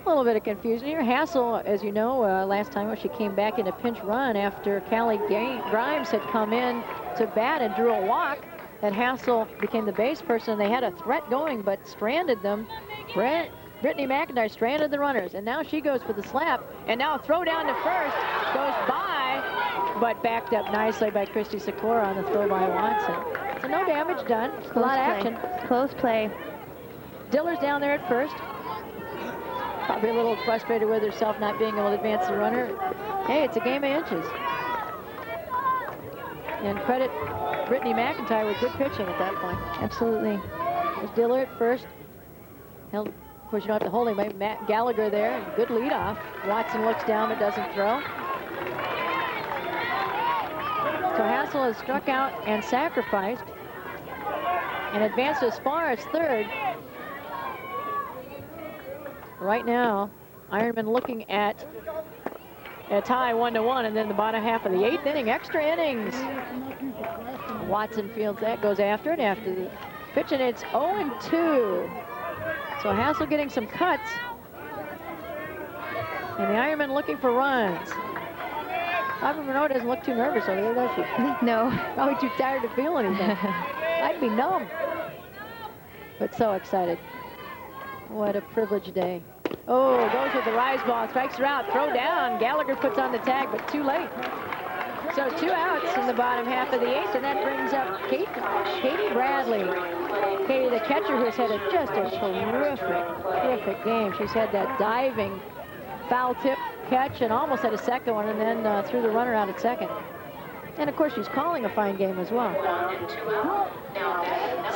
A little bit of confusion here. Hassel, as you know, last time when she came back in a pinch run after Callie Grimes had come in to bat and drew a walk, that Hassel became the base person. They had a threat going, but stranded them. Brittany McIntyre stranded the runners, and now she goes for the slap, and now a throw down to first, goes by, but backed up nicely by Christy Sikora on the throw by Watson. So no damage done. A lot of action. Close play. Diller's down there at first. Probably a little frustrated with herself not being able to advance the runner. Hey, it's a game of inches. And credit Brittany McIntyre with good pitching at that point. Absolutely. There's Diller at first. Held, of course, you don't have to hold him. Matt Gallagher there, and good leadoff. Watson looks down but doesn't throw. So Hassel has struck out and sacrificed and advanced as far as third. Right now, Ironman looking at a tie 1-1, and then the bottom half of the 8th inning, extra innings. Watson fields that, goes after it after the pitch, and it's 0-2. So Hassel getting some cuts, and the Ironman looking for runs. Barbara Monroe doesn't look too nervous over there, does she? No. Probably too tired to feel anything. I'd be numb, but so excited. What a privileged day. Oh, goes with the rise ball, strikes her out, throw down. Gallagher puts on the tag, but too late. So 2 outs in the bottom half of the 8th, and that brings up Katie Bradley. Katie, the catcher, who's had just a terrific game. She's had that diving foul tip catch and almost had a second one, and then threw the runner out at second. And of course, she's calling a fine game as well.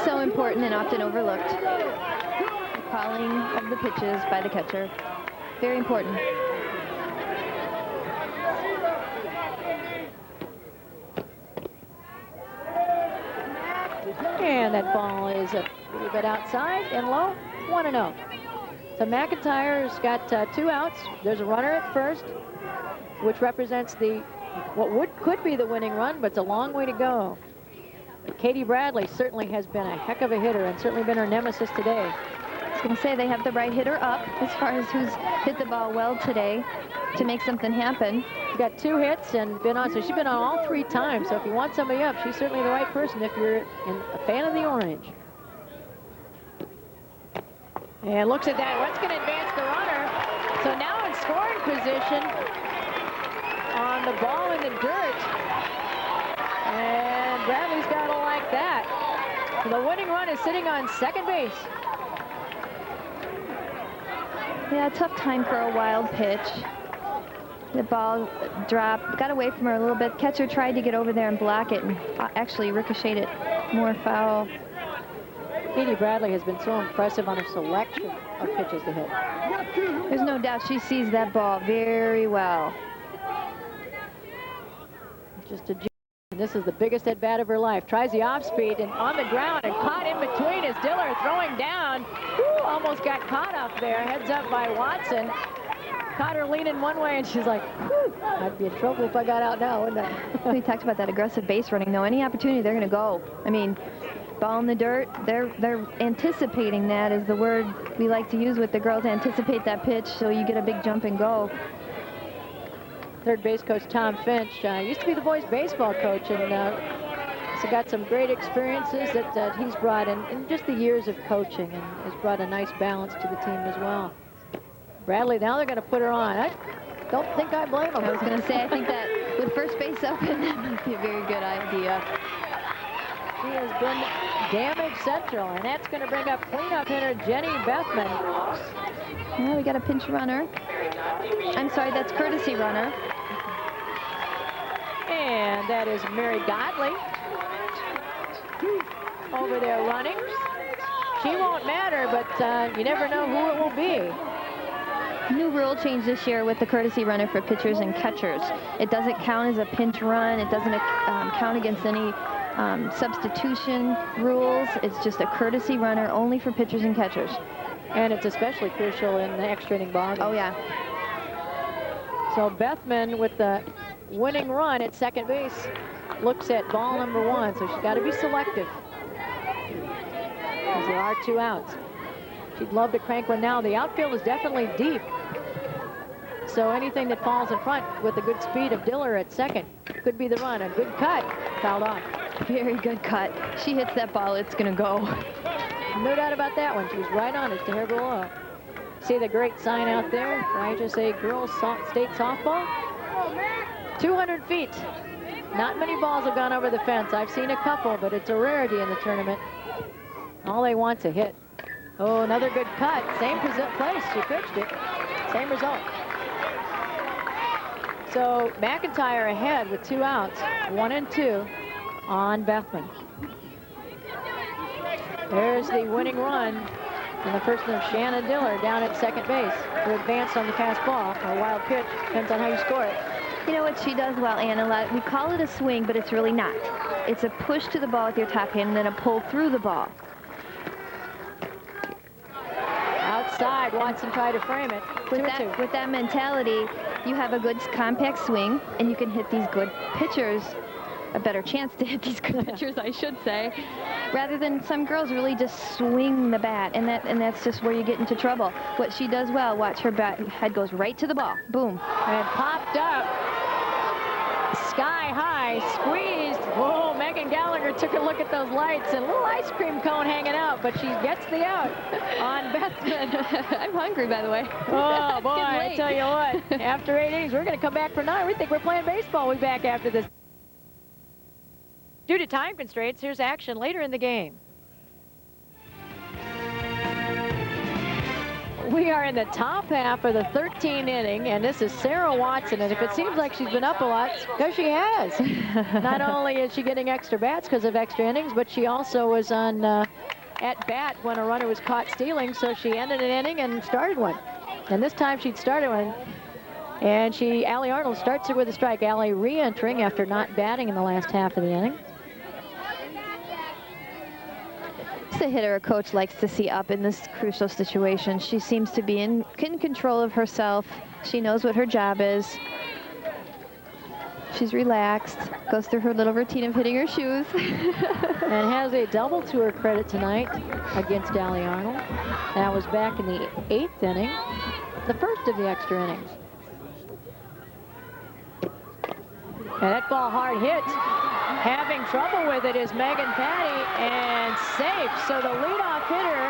So important and often overlooked. The calling of the pitches by the catcher. Very important. And that ball is a little bit outside and low, 1-0. So McIntyre's got 2 outs. There's a runner at first, which represents what could be the winning run, but it's a long way to go. But Katie Bradley certainly has been a heck of a hitter and certainly been her nemesis today. I was going to say they have the right hitter up as far as who's hit the ball well today to make something happen. She's got 2 hits and been on, so she's been on all 3 times. So if you want somebody up, she's certainly the right person if you're a fan of the orange. And looks at that. What's going to advance the runner? So now in scoring position on the ball in the dirt. And Bradley's got to like that. The winning run is sitting on second base. Yeah, tough time for a wild pitch. The ball dropped, got away from her a little bit. Catcher tried to get over there and block it and actually ricocheted it more foul. Katie Bradley has been so impressive on her selection of pitches to hit. There's no doubt she sees that ball very well. Just a this is the biggest at bat of her life. Tries the off speed and on the ground and caught in between is Diller throwing down. Woo, almost got caught up there. Heads up by Watson. caught her leaning one way, and she's like, whew, I'd be in trouble if I got out now, wouldn't I? We talked about that aggressive base running, though. Any opportunity, they're going to go. I mean, ball in the dirt, they're anticipating. That is the word we like to use with the girls, anticipate that pitch so you get a big jump and go. Third base coach Tom Finch used to be the boys baseball coach, and so got some great experiences that he's brought in just the years of coaching, and has brought a nice balance to the team as well. Bradley, now they're going to put her on. I don't think I blame them. I was going to say, I think that with first base open, that might be a very good idea. She has been damage central, and that's going to bring up cleanup hitter Jenny Bethman. Well, we got a pinch runner. I'm sorry, that's courtesy runner. And that is Mary Godley over there running. She won't matter, but you never know who it will be. New rule change this year with the courtesy runner for pitchers and catchers. It doesn't count as a pinch run. It doesn't count against any substitution rules. It's just a courtesy runner only for pitchers and catchers. And it's especially crucial in the extra inning ball game. Oh, yeah. So Bethman with the winning run at second base looks at ball number 1, so she's got to be selective, because there are 2 outs. She'd love to crank one now. The outfield is definitely deep, so anything that falls in front with a good speed of Diller at second could be the run. A good cut, fouled off. Very good cut. She hits that ball, it's going to go. No doubt about that one. She was right on it to her below. See the great sign out there for IHSA Girls State Softball? 200 feet. Not many balls have gone over the fence. I've seen a couple, but it's a rarity in the tournament. All they want's a hit. Oh, another good cut. Same place. She pitched it. Same result. So McIntyre ahead with 2 outs, 1 and 2 on Bethman. There's the winning run in the first of Shannon Diller down at second base, who advanced on the fast ball. A wild pitch, depends on how you score it. You know what she does well, Anna? We call it a swing, but it's really not. It's a push to the ball with your top hand and then a pull through the ball. Outside, Watson tried to frame it. With that mentality, you have a good compact swing, and you can hit these good pitchers, a better chance to hit these good pitchers, I should say, rather than some girls really just swing the bat, and that's just where you get into trouble. What she does well, watch her head goes right to the ball, boom, and popped up, sky high, squeezed. Whoa, Megan Gallagher took a look at those lights, and a little ice cream cone hanging out, but she gets the out on Bethman. I'm hungry, by the way. Oh boy, I tell you what, after 8 innings, we're going to come back for 9. We think we're playing baseball. We'll be back after this. Due to time constraints, here's action later in the game. We are in the top half of the 13th inning, and this is Sarah Watson. And if it seems like she's been up a lot, because she has. Not only is she getting extra bats because of extra innings, but she also was on at bat when a runner was caught stealing, so she ended an inning and started one. And this time she'd started one. And Allie Arnold starts her with a strike. Allie re-entering after not batting in the last half of the inning. The hitter a coach likes to see up in this crucial situation. She seems to be in control of herself. She knows what her job is. She's relaxed, goes through her little routine of hitting her shoes. And has a double to her credit tonight against Allie Arnold. That was back in the 8th inning, the first of the extra innings. And that ball hard hit. Having trouble with it is Megan Patty, and safe. So the leadoff hitter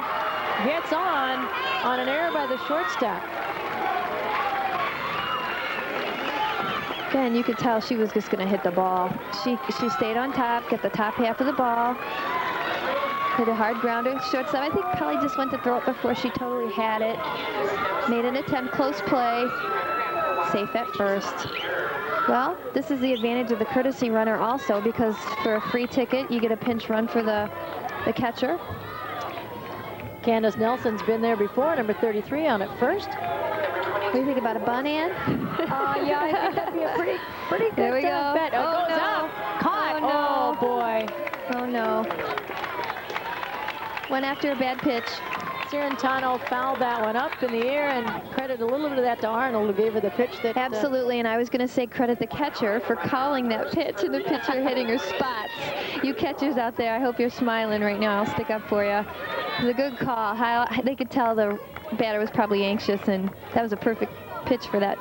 gets on an error by the shortstop. Again, you could tell she was just going to hit the ball. She stayed on top, get the top half of the ball, hit a hard grounder. Shortstop, I think, probably just went to throw it before she totally had it. Made an attempt, close play, safe at first. Well, this is the advantage of the courtesy runner also, because for a free ticket, you get a pinch run for the catcher. Candace Nelson's been there before, number 33 on at first. What do you think about a bunt, Ann? Yeah, I think that'd be a pretty good there we go. bet. Oh, goes no. up. Caught. Oh, no. Oh, boy. Oh, no. Went after a bad pitch. Sirentano fouled that one up in the air, and credit a little bit of that to Arnold, who gave her the pitch that... Absolutely, and I was going to say credit the catcher for calling that pitch and the pitcher hitting her spots. You catchers out there, I hope you're smiling right now. I'll stick up for you. It was a good call. They could tell the batter was probably anxious, and that was a perfect pitch for that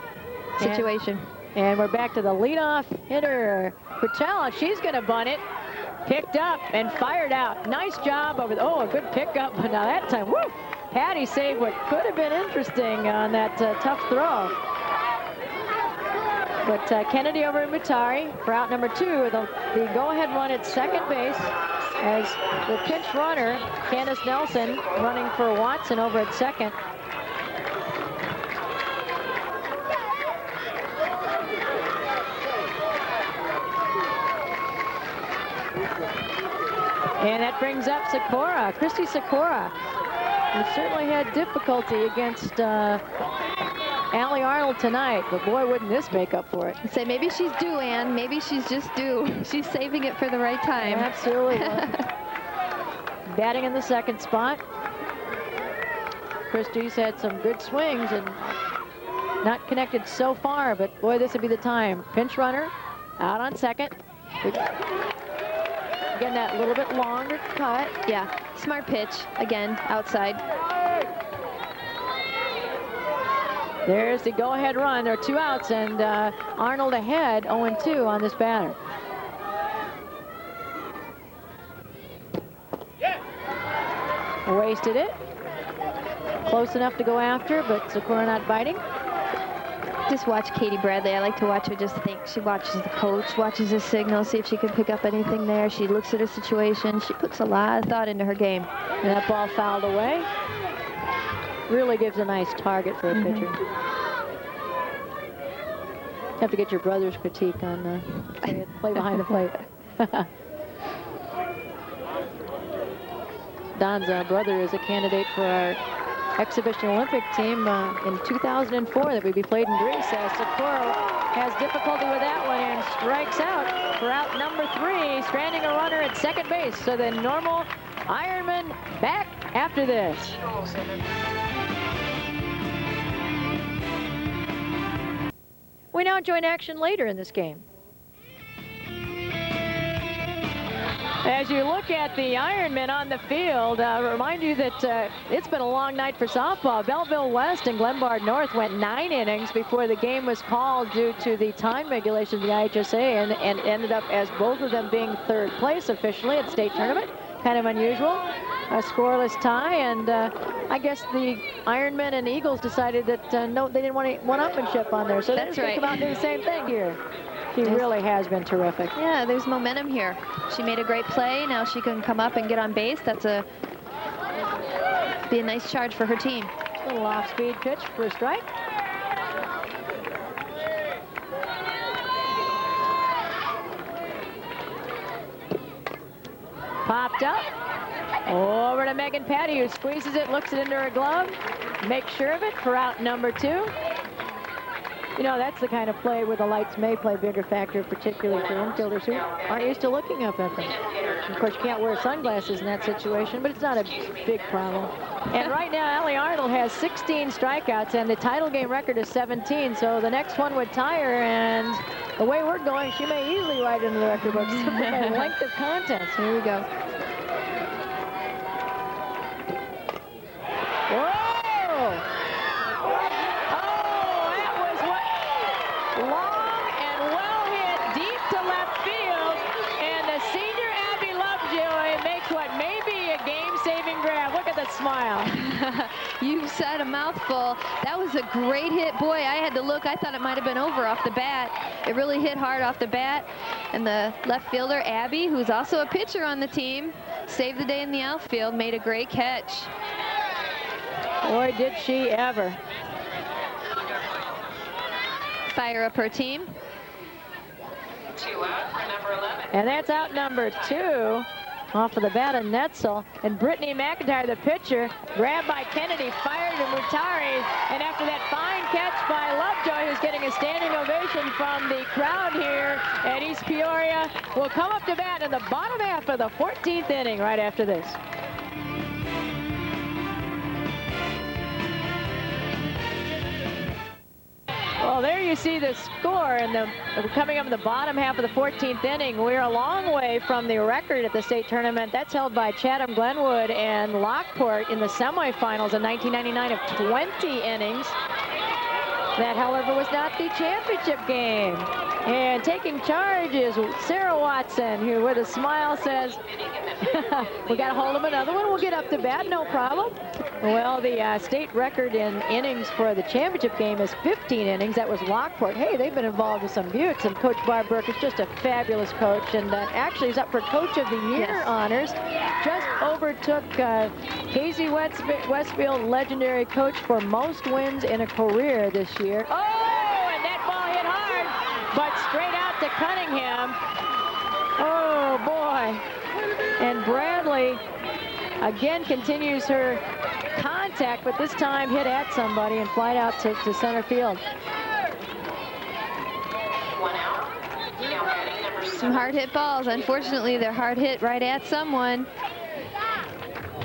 situation. And we're back to the leadoff hitter, Purcell. She's going to bunt it. Picked up and fired out. Nice job over the, a good pickup. But now that time, woo! Patty saved what could have been interesting on that tough throw. But Kennedy over Mutari for out number 2. The go-ahead run at second base as the pinch runner, Candace Nelson, running for Watson over at second. And that brings up Sakura, Christy Sakura, who certainly had difficulty against Allie Arnold tonight, but boy, wouldn't this make up for it. I'd say maybe she's due, Ann. Maybe she's just due. She's saving it for the right time. Absolutely. Batting in the second spot. Christie's had some good swings and not connected so far, but boy, this would be the time. Pinch runner out on second. Again, that little bit longer cut. Yeah, smart pitch. Again, outside. There's the go-ahead run. There are 2 outs, and Arnold ahead, 0-2 on this batter. Wasted it. Close enough to go after, but Sakura not biting. Just watch Katie Bradley. I like to watch her just think. She watches the coach, watches the signal, see if she can pick up anything there. She looks at her situation. She puts a lot of thought into her game. And that ball fouled away. Really gives a nice target for a pitcher. Have to get your brother's critique on play behind the plate. Don's brother is a candidate for our exhibition Olympic team in 2004 that would be played in Greece. Sakura has difficulty with that one and strikes out for out number 3, stranding a runner at second base. So the normal Ironman back after this. We now join action later in this game. As you look at the Ironmen on the field, remind you that it's been a long night for softball. Belleville West and Glenbard North went 9 innings before the game was called due to the time regulations of the IHSA, and ended up as both of them being 3rd place officially at state tournament. Kind of unusual. A scoreless tie, and I guess the Ironmen and Eagles decided that no, they didn't want any one-upmanship on there, so they're going to come out and do the same thing here. She really has been terrific. Yeah, there's momentum here. She made a great play. Now she can come up and get on base. That's be a nice charge for her team. Little off-speed pitch for a strike. Popped up. Over to Megan Patty, who squeezes it, looks it into her glove, makes sure of it for out number 2. You know, that's the kind of play where the lights may play a bigger factor, particularly for infielders who aren't used to looking up at them. Of course, you can't wear sunglasses in that situation, but it's not a big problem. And right now, Allie Arnold has 16 strikeouts, and the title game record is 17, so the next one would tie her, and the way we're going, she may easily write into the record books simply by length of contest. Here we go. Whoa! Long and well hit deep to left field, and the senior Abby Lovejoy makes what may be a game-saving grab. Look at the smile. You said a mouthful. That was a great hit. Boy, I had to look. I thought it might have been over off the bat. It really hit hard off the bat, and the left fielder, Abby, who's also a pitcher on the team, saved the day in the outfield, made a great catch. Boy, did she ever. Fire up her team. 2 out for number 11. And that's out number 2 off of the bat of Netzel. And Brittany McIntyre, the pitcher, grabbed by Kennedy, fired to Mutari. And after that fine catch by Lovejoy, who's getting a standing ovation from the crowd here at East Peoria, will come up to bat in the bottom half of the 14th inning right after this. Well, there you see the score, and coming up in the bottom half of the 14th inning. We're a long way from the record at the state tournament. That's held by Chatham, Glenwood, and Lockport in the semifinals in 1999 of 20 innings. That, however, was not the championship game. And taking charge is Sarah Watson, who with a smile says, we got a hold of another one. We'll get up to bat, no problem. Well, the state record in innings for the championship game is 15 innings. That was Lockport. Hey, they've been involved with some buttes, and Coach Barb Burke is just a fabulous coach, and actually is up for Coach of the Year honors. Just overtook Casey Westfield, legendary coach for most wins in a career this year. Oh, and that ball hit hard, but straight out to Cunningham. Oh, boy. And Bradley again continues her contact, but this time hit at somebody and flied out to center field. One out. Now batting number 7. Some hard hit balls. Unfortunately, they're hard hit right at someone.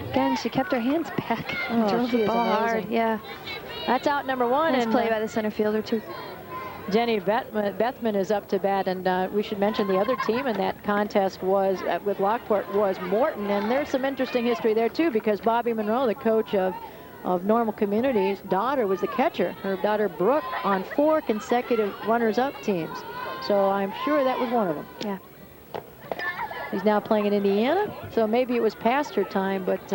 Again, she kept her hands back and drove the ball hard. Yeah. That's out number 1. Nice and play by the center fielder, too. Jenny Bethman is up to bat, and we should mention the other team in that contest was with Lockport was Morton, and there's some interesting history there too, because Bobby Monroe, the coach of Normal Community's daughter, was the catcher. Her daughter Brooke on 4 consecutive runners-up teams, so I'm sure that was one of them. Yeah. He's now playing in Indiana, so maybe it was past her time, but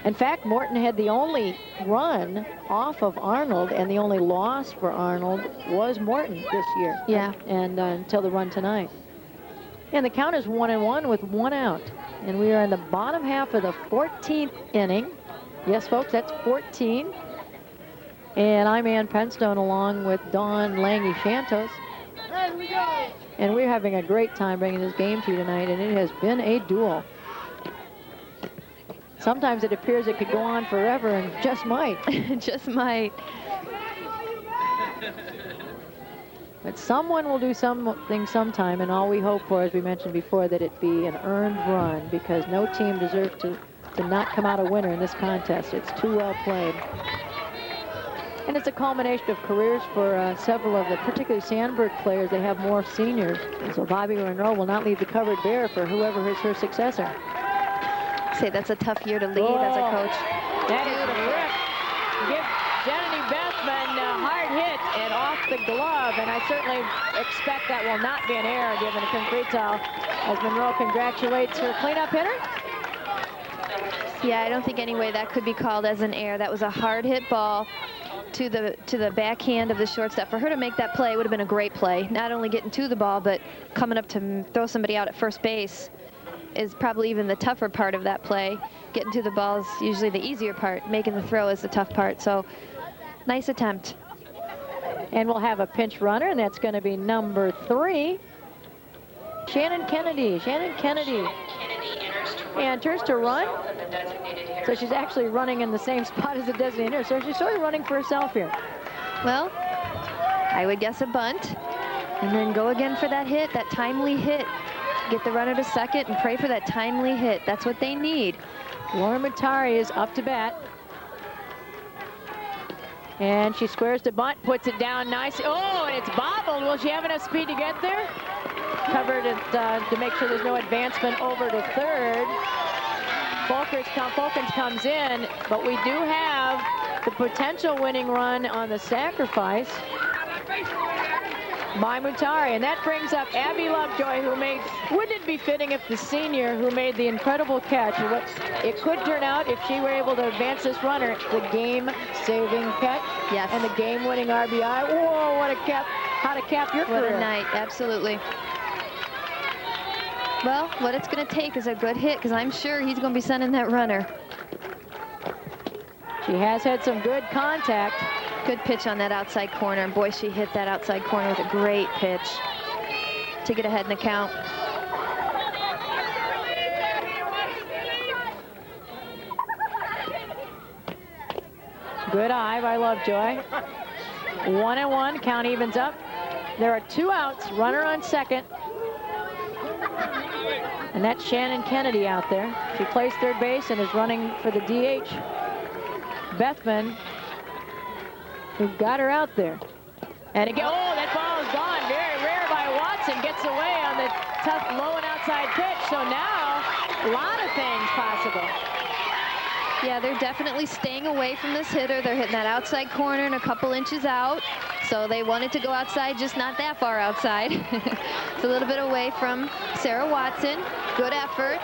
in fact, Morton had the only run off of Arnold, and the only loss for Arnold was Morton this year. Yeah. And until the run tonight. And the count is 1-1 with 1 out. And we are in the bottom half of the 14th inning. Yes, folks, that's 14. And I'm Ann Penstone along with Dawn Lange-Shantos. And we're having a great time bringing this game to you tonight, and it has been a duel. Sometimes it appears it could go on forever, and just might. Just might. But someone will do something sometime, and all we hope for, as we mentioned before, that it be an earned run, because no team deserves to not come out a winner in this contest. It's too well played. And it's a culmination of careers for several of the, particularly Sandburg players. They have more seniors. And so Bobby Monroe will not leave the cupboard bare for whoever is her successor. Say that's a tough year to lead as a coach. That is a rip. Give Jenny Bethman a hard hit and off the glove, and I certainly expect that will not be an error given a concrete towel, as Monroe congratulates her cleanup hitter. Yeah, I don't think any way that could be called as an error. That was a hard hit ball to the backhand of the shortstop. For her to make that play would have been a great play. Not only getting to the ball, but coming up to throw somebody out at first base is probably even the tougher part of that play. Getting to the ball is usually the easier part. Making the throw is the tough part. So, nice attempt. And we'll have a pinch runner, and that's going to be number 3. Shannon Kennedy. Shannon Kennedy and turns to run. So she's actually running in the same spot as the designated hitter. So she's sort of running for herself here. Well, I would guess a bunt, and then go again for that hit, that timely hit. Get the runner to second and pray for that timely hit. That's what they need. Lauren Mutari is up to bat. And she squares the bunt, puts it down nicely. Oh, and it's bobbled. Will she have enough speed to get there? Covered it to make sure there's no advancement over to third. Folkens comes in, but we do have the potential winning run on the sacrifice by Mutari, and that brings up Abby Lovejoy, who wouldn't it be fitting if the senior who made the incredible catch, what it could turn out if she were able to advance this runner, the game-saving catch, yes, and the game-winning RBI. Whoa, what a cap, how to cap your career. What a night, absolutely. Well, what it's going to take is a good hit, because I'm sure he's going to be sending that runner. She has had some good contact. Good pitch on that outside corner, and boy, she hit that outside corner with a great pitch to get ahead in the count. Good eye by Lovejoy. 1-1, count evens up. There are 2 outs, runner on second. And that's Shannon Kennedy out there. She plays third base and is running for the DH. Bethman, who got her out there. And again, oh, that ball is gone. Very rare by Watson. Gets away on the tough low and outside pitch. So now, a lot of things possible. Yeah, they're definitely staying away from this hitter. They're hitting that outside corner and a couple inches out. So they wanted to go outside, just not that far outside. It's a little bit away from Sarah Watson. Good effort.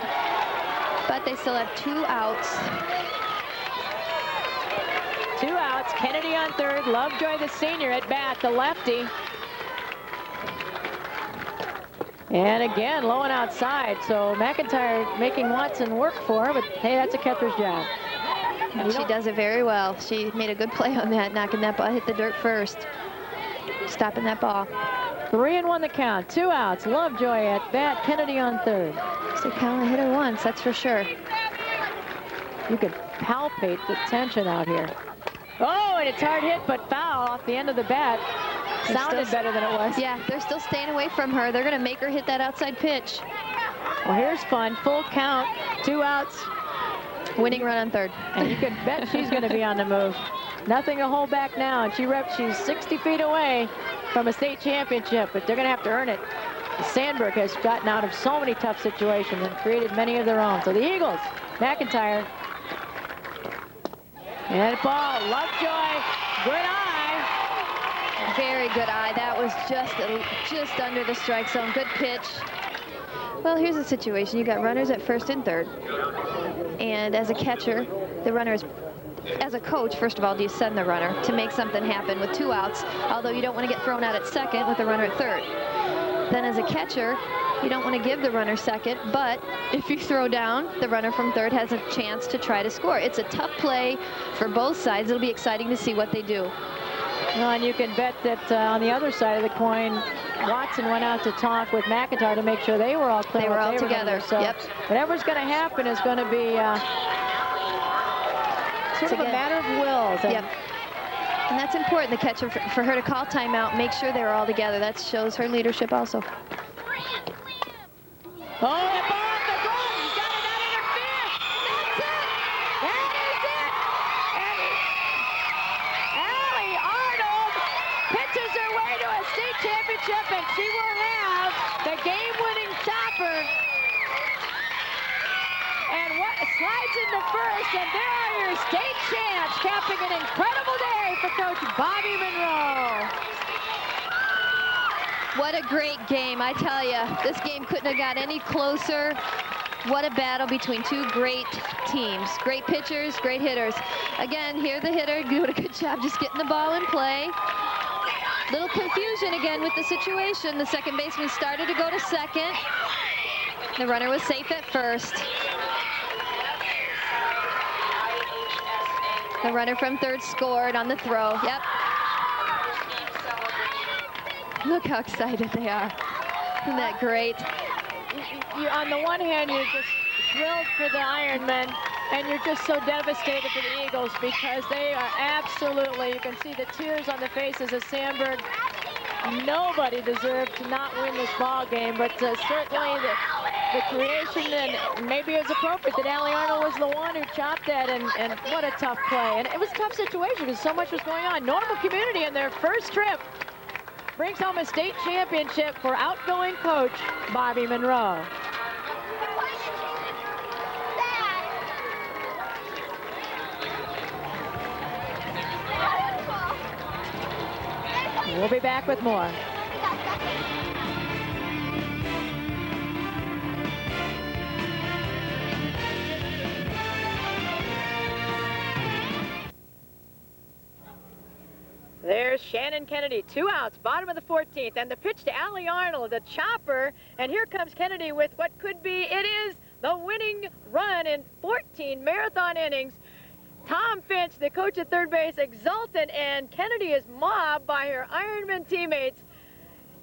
But they still have 2 outs. 2 outs. Kennedy on third. Lovejoy, the senior, at bat, the lefty. And again, low and outside. So McIntyre making Watson work for her, but hey, that's a catcher's job. And she does it very well. She made a good play on that, knocking that ball, hit the dirt first. Stopping that ball. 3-1 the count. 2 outs. Lovejoy at bat. Kennedy on third. So can only hit her once, that's for sure. You could palpate the tension out here. Oh, and it's hard hit, but foul off the end of the bat. Sounded better than it was. Yeah, they're still staying away from her. They're going to make her hit that outside pitch. Well, here's fun. Full count. 2 outs. Winning run on third. And you can bet she's going to be on the move. Nothing to hold back now. And she's 60 feet away from a state championship, but they're going to have to earn it. Sandburg has gotten out of so many tough situations and created many of their own. So the Eagles, McIntyre. And ball, Lovejoy, good eye. Very good eye. That was just under the strike zone. Good pitch. Well, here's the situation. You got runners at first and third. And as a catcher, the runner is, as a coach, first of all, do you send the runner to make something happen with 2 outs, although you don't want to get thrown out at second with the runner at third. Then as a catcher, you don't want to give the runner second, but if you throw down, the runner from third has a chance to try to score. It's a tough play for both sides. It'll be exciting to see what they do. Well, and you can bet that on the other side of the coin, Watson went out to talk with McIntyre to make sure they were all clear. They were all together. So yep. Whatever's going to happen is going to be sort of a matter of wills. Yep. And that's important, the catcher, for her to call timeout, make sure they were all together. That shows her leadership also. Oh, the ball off the goal. He's got it, not interfere. That's it. That is it. And Allie Arnold pitches her way to a state championship, and she will have the game-winning chopper. And what slides into first, and there are your state champs, capping an incredible day for Coach Bobby Monroe. What a great game, I tell you. This game couldn't have got any closer. What a battle between 2 great teams. Great pitchers, great hitters. Again, here the hitter doing a good job just getting the ball in play. Little confusion again with the situation. The second baseman started to go to second. The runner was safe at first. The runner from third scored on the throw. Yep. Look how excited they are. Isn't that great? On the one hand, you're just thrilled for the Ironmen, and you're just so devastated for the Eagles because they are absolutely, you can see the tears on the faces of Sandburg. Nobody deserved to not win this ball game, but certainly the creation, and maybe it was appropriate that Allie Arnold was the one who chopped that, and what a tough play. And it was a tough situation because so much was going on. Normal Community in their first trip brings home a state championship for outgoing coach Bobby Monroe. We'll be back with more. There's Shannon Kennedy, 2 outs, bottom of the 14th, and the pitch to Allie Arnold, the chopper, and here comes Kennedy with what could be, it is the winning run in 14 marathon innings. Tom Finch, the coach at third base, exultant, and Kennedy is mobbed by her Ironman teammates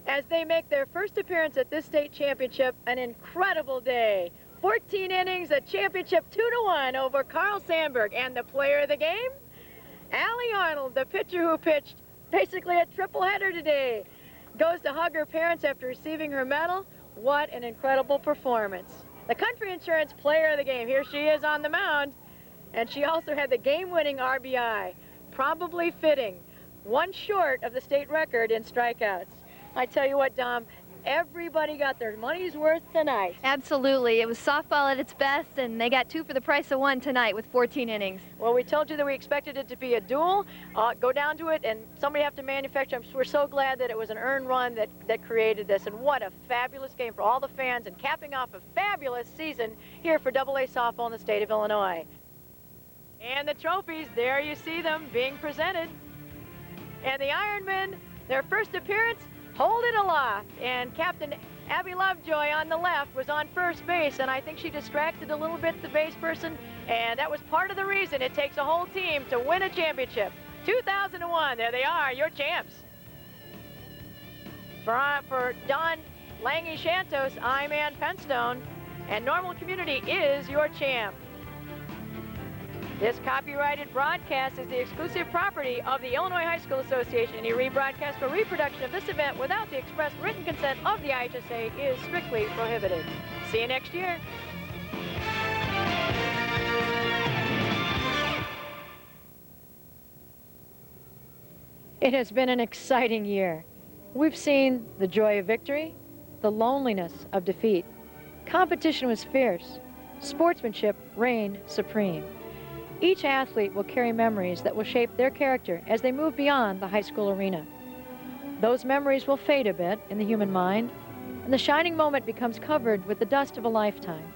as they make their first appearance at this state championship. An incredible day. 14 innings, a championship 2-1 over Carl Sandburg, and the player of the game, Allie Arnold, the pitcher who pitched basically a triple header today, goes to hug her parents after receiving her medal. What an incredible performance. The Country Insurance player of the game, here she is on the mound, and she also had the game-winning RBI. Probably fitting. one short of the state record in strikeouts. I tell you what, Dom, everybody got their money's worth tonight. Absolutely. It was softball at its best, and they got 2 for the price of 1 tonight with 14 innings. Well, we told you that we expected it to be a duel. Go down to it, and somebody have to manufacture. We're so glad that it was an earned run that created this, and what a fabulous game for all the fans, and capping off a fabulous season here for AA softball in the state of Illinois. And the trophies, there you see them being presented. And the Ironmen, their first appearance, hold it aloft, and Captain Abby Lovejoy on the left was on first base, and I think she distracted a little bit the base person, and that was part of the reason it takes a whole team to win a championship. 2001, there they are, your champs. For Don Lange Shantos, I'm Ann Penstone, and Normal Community is your champ. This copyrighted broadcast is the exclusive property of the Illinois High School Association. Any rebroadcast or reproduction of this event without the express written consent of the IHSA is strictly prohibited. See you next year. It has been an exciting year. We've seen the joy of victory, the loneliness of defeat. Competition was fierce. Sportsmanship reigned supreme. Each athlete will carry memories that will shape their character as they move beyond the high school arena. Those memories will fade a bit in the human mind, and the shining moment becomes covered with the dust of a lifetime.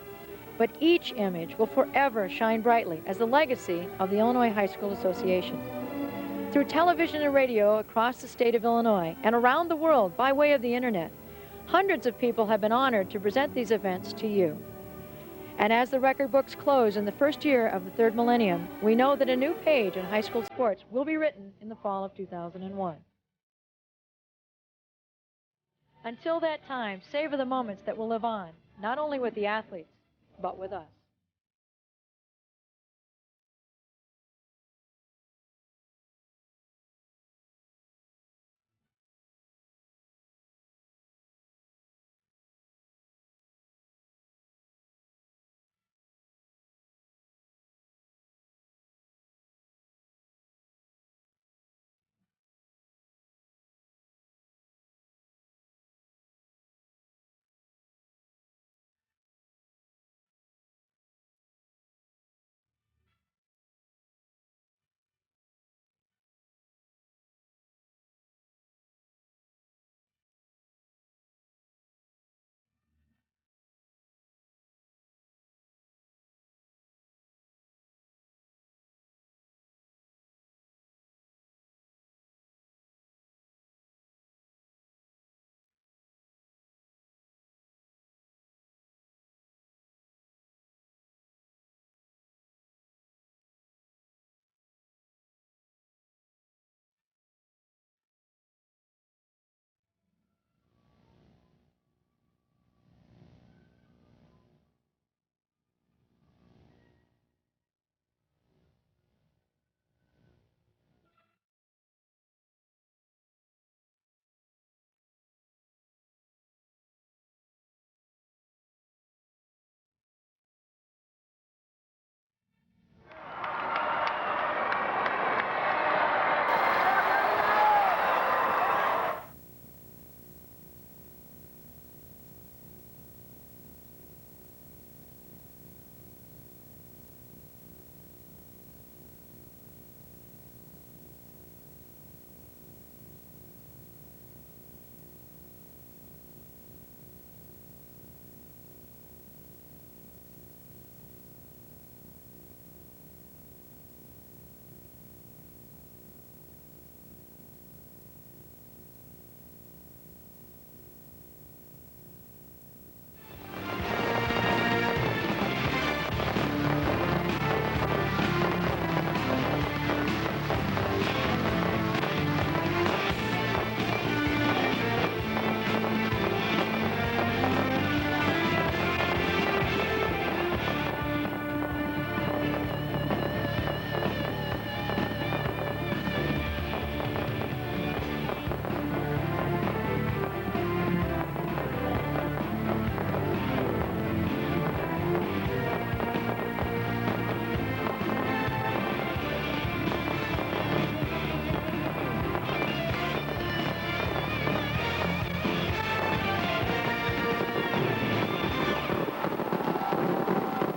But each image will forever shine brightly as the legacy of the Illinois High School Association. Through television and radio across the state of Illinois and around the world by way of the internet, hundreds of people have been honored to present these events to you. And as the record books close in the first year of the third millennium, we know that a new page in high school sports will be written in the fall of 2001. Until that time, savor the moments that will live on, not only with the athletes, but with us.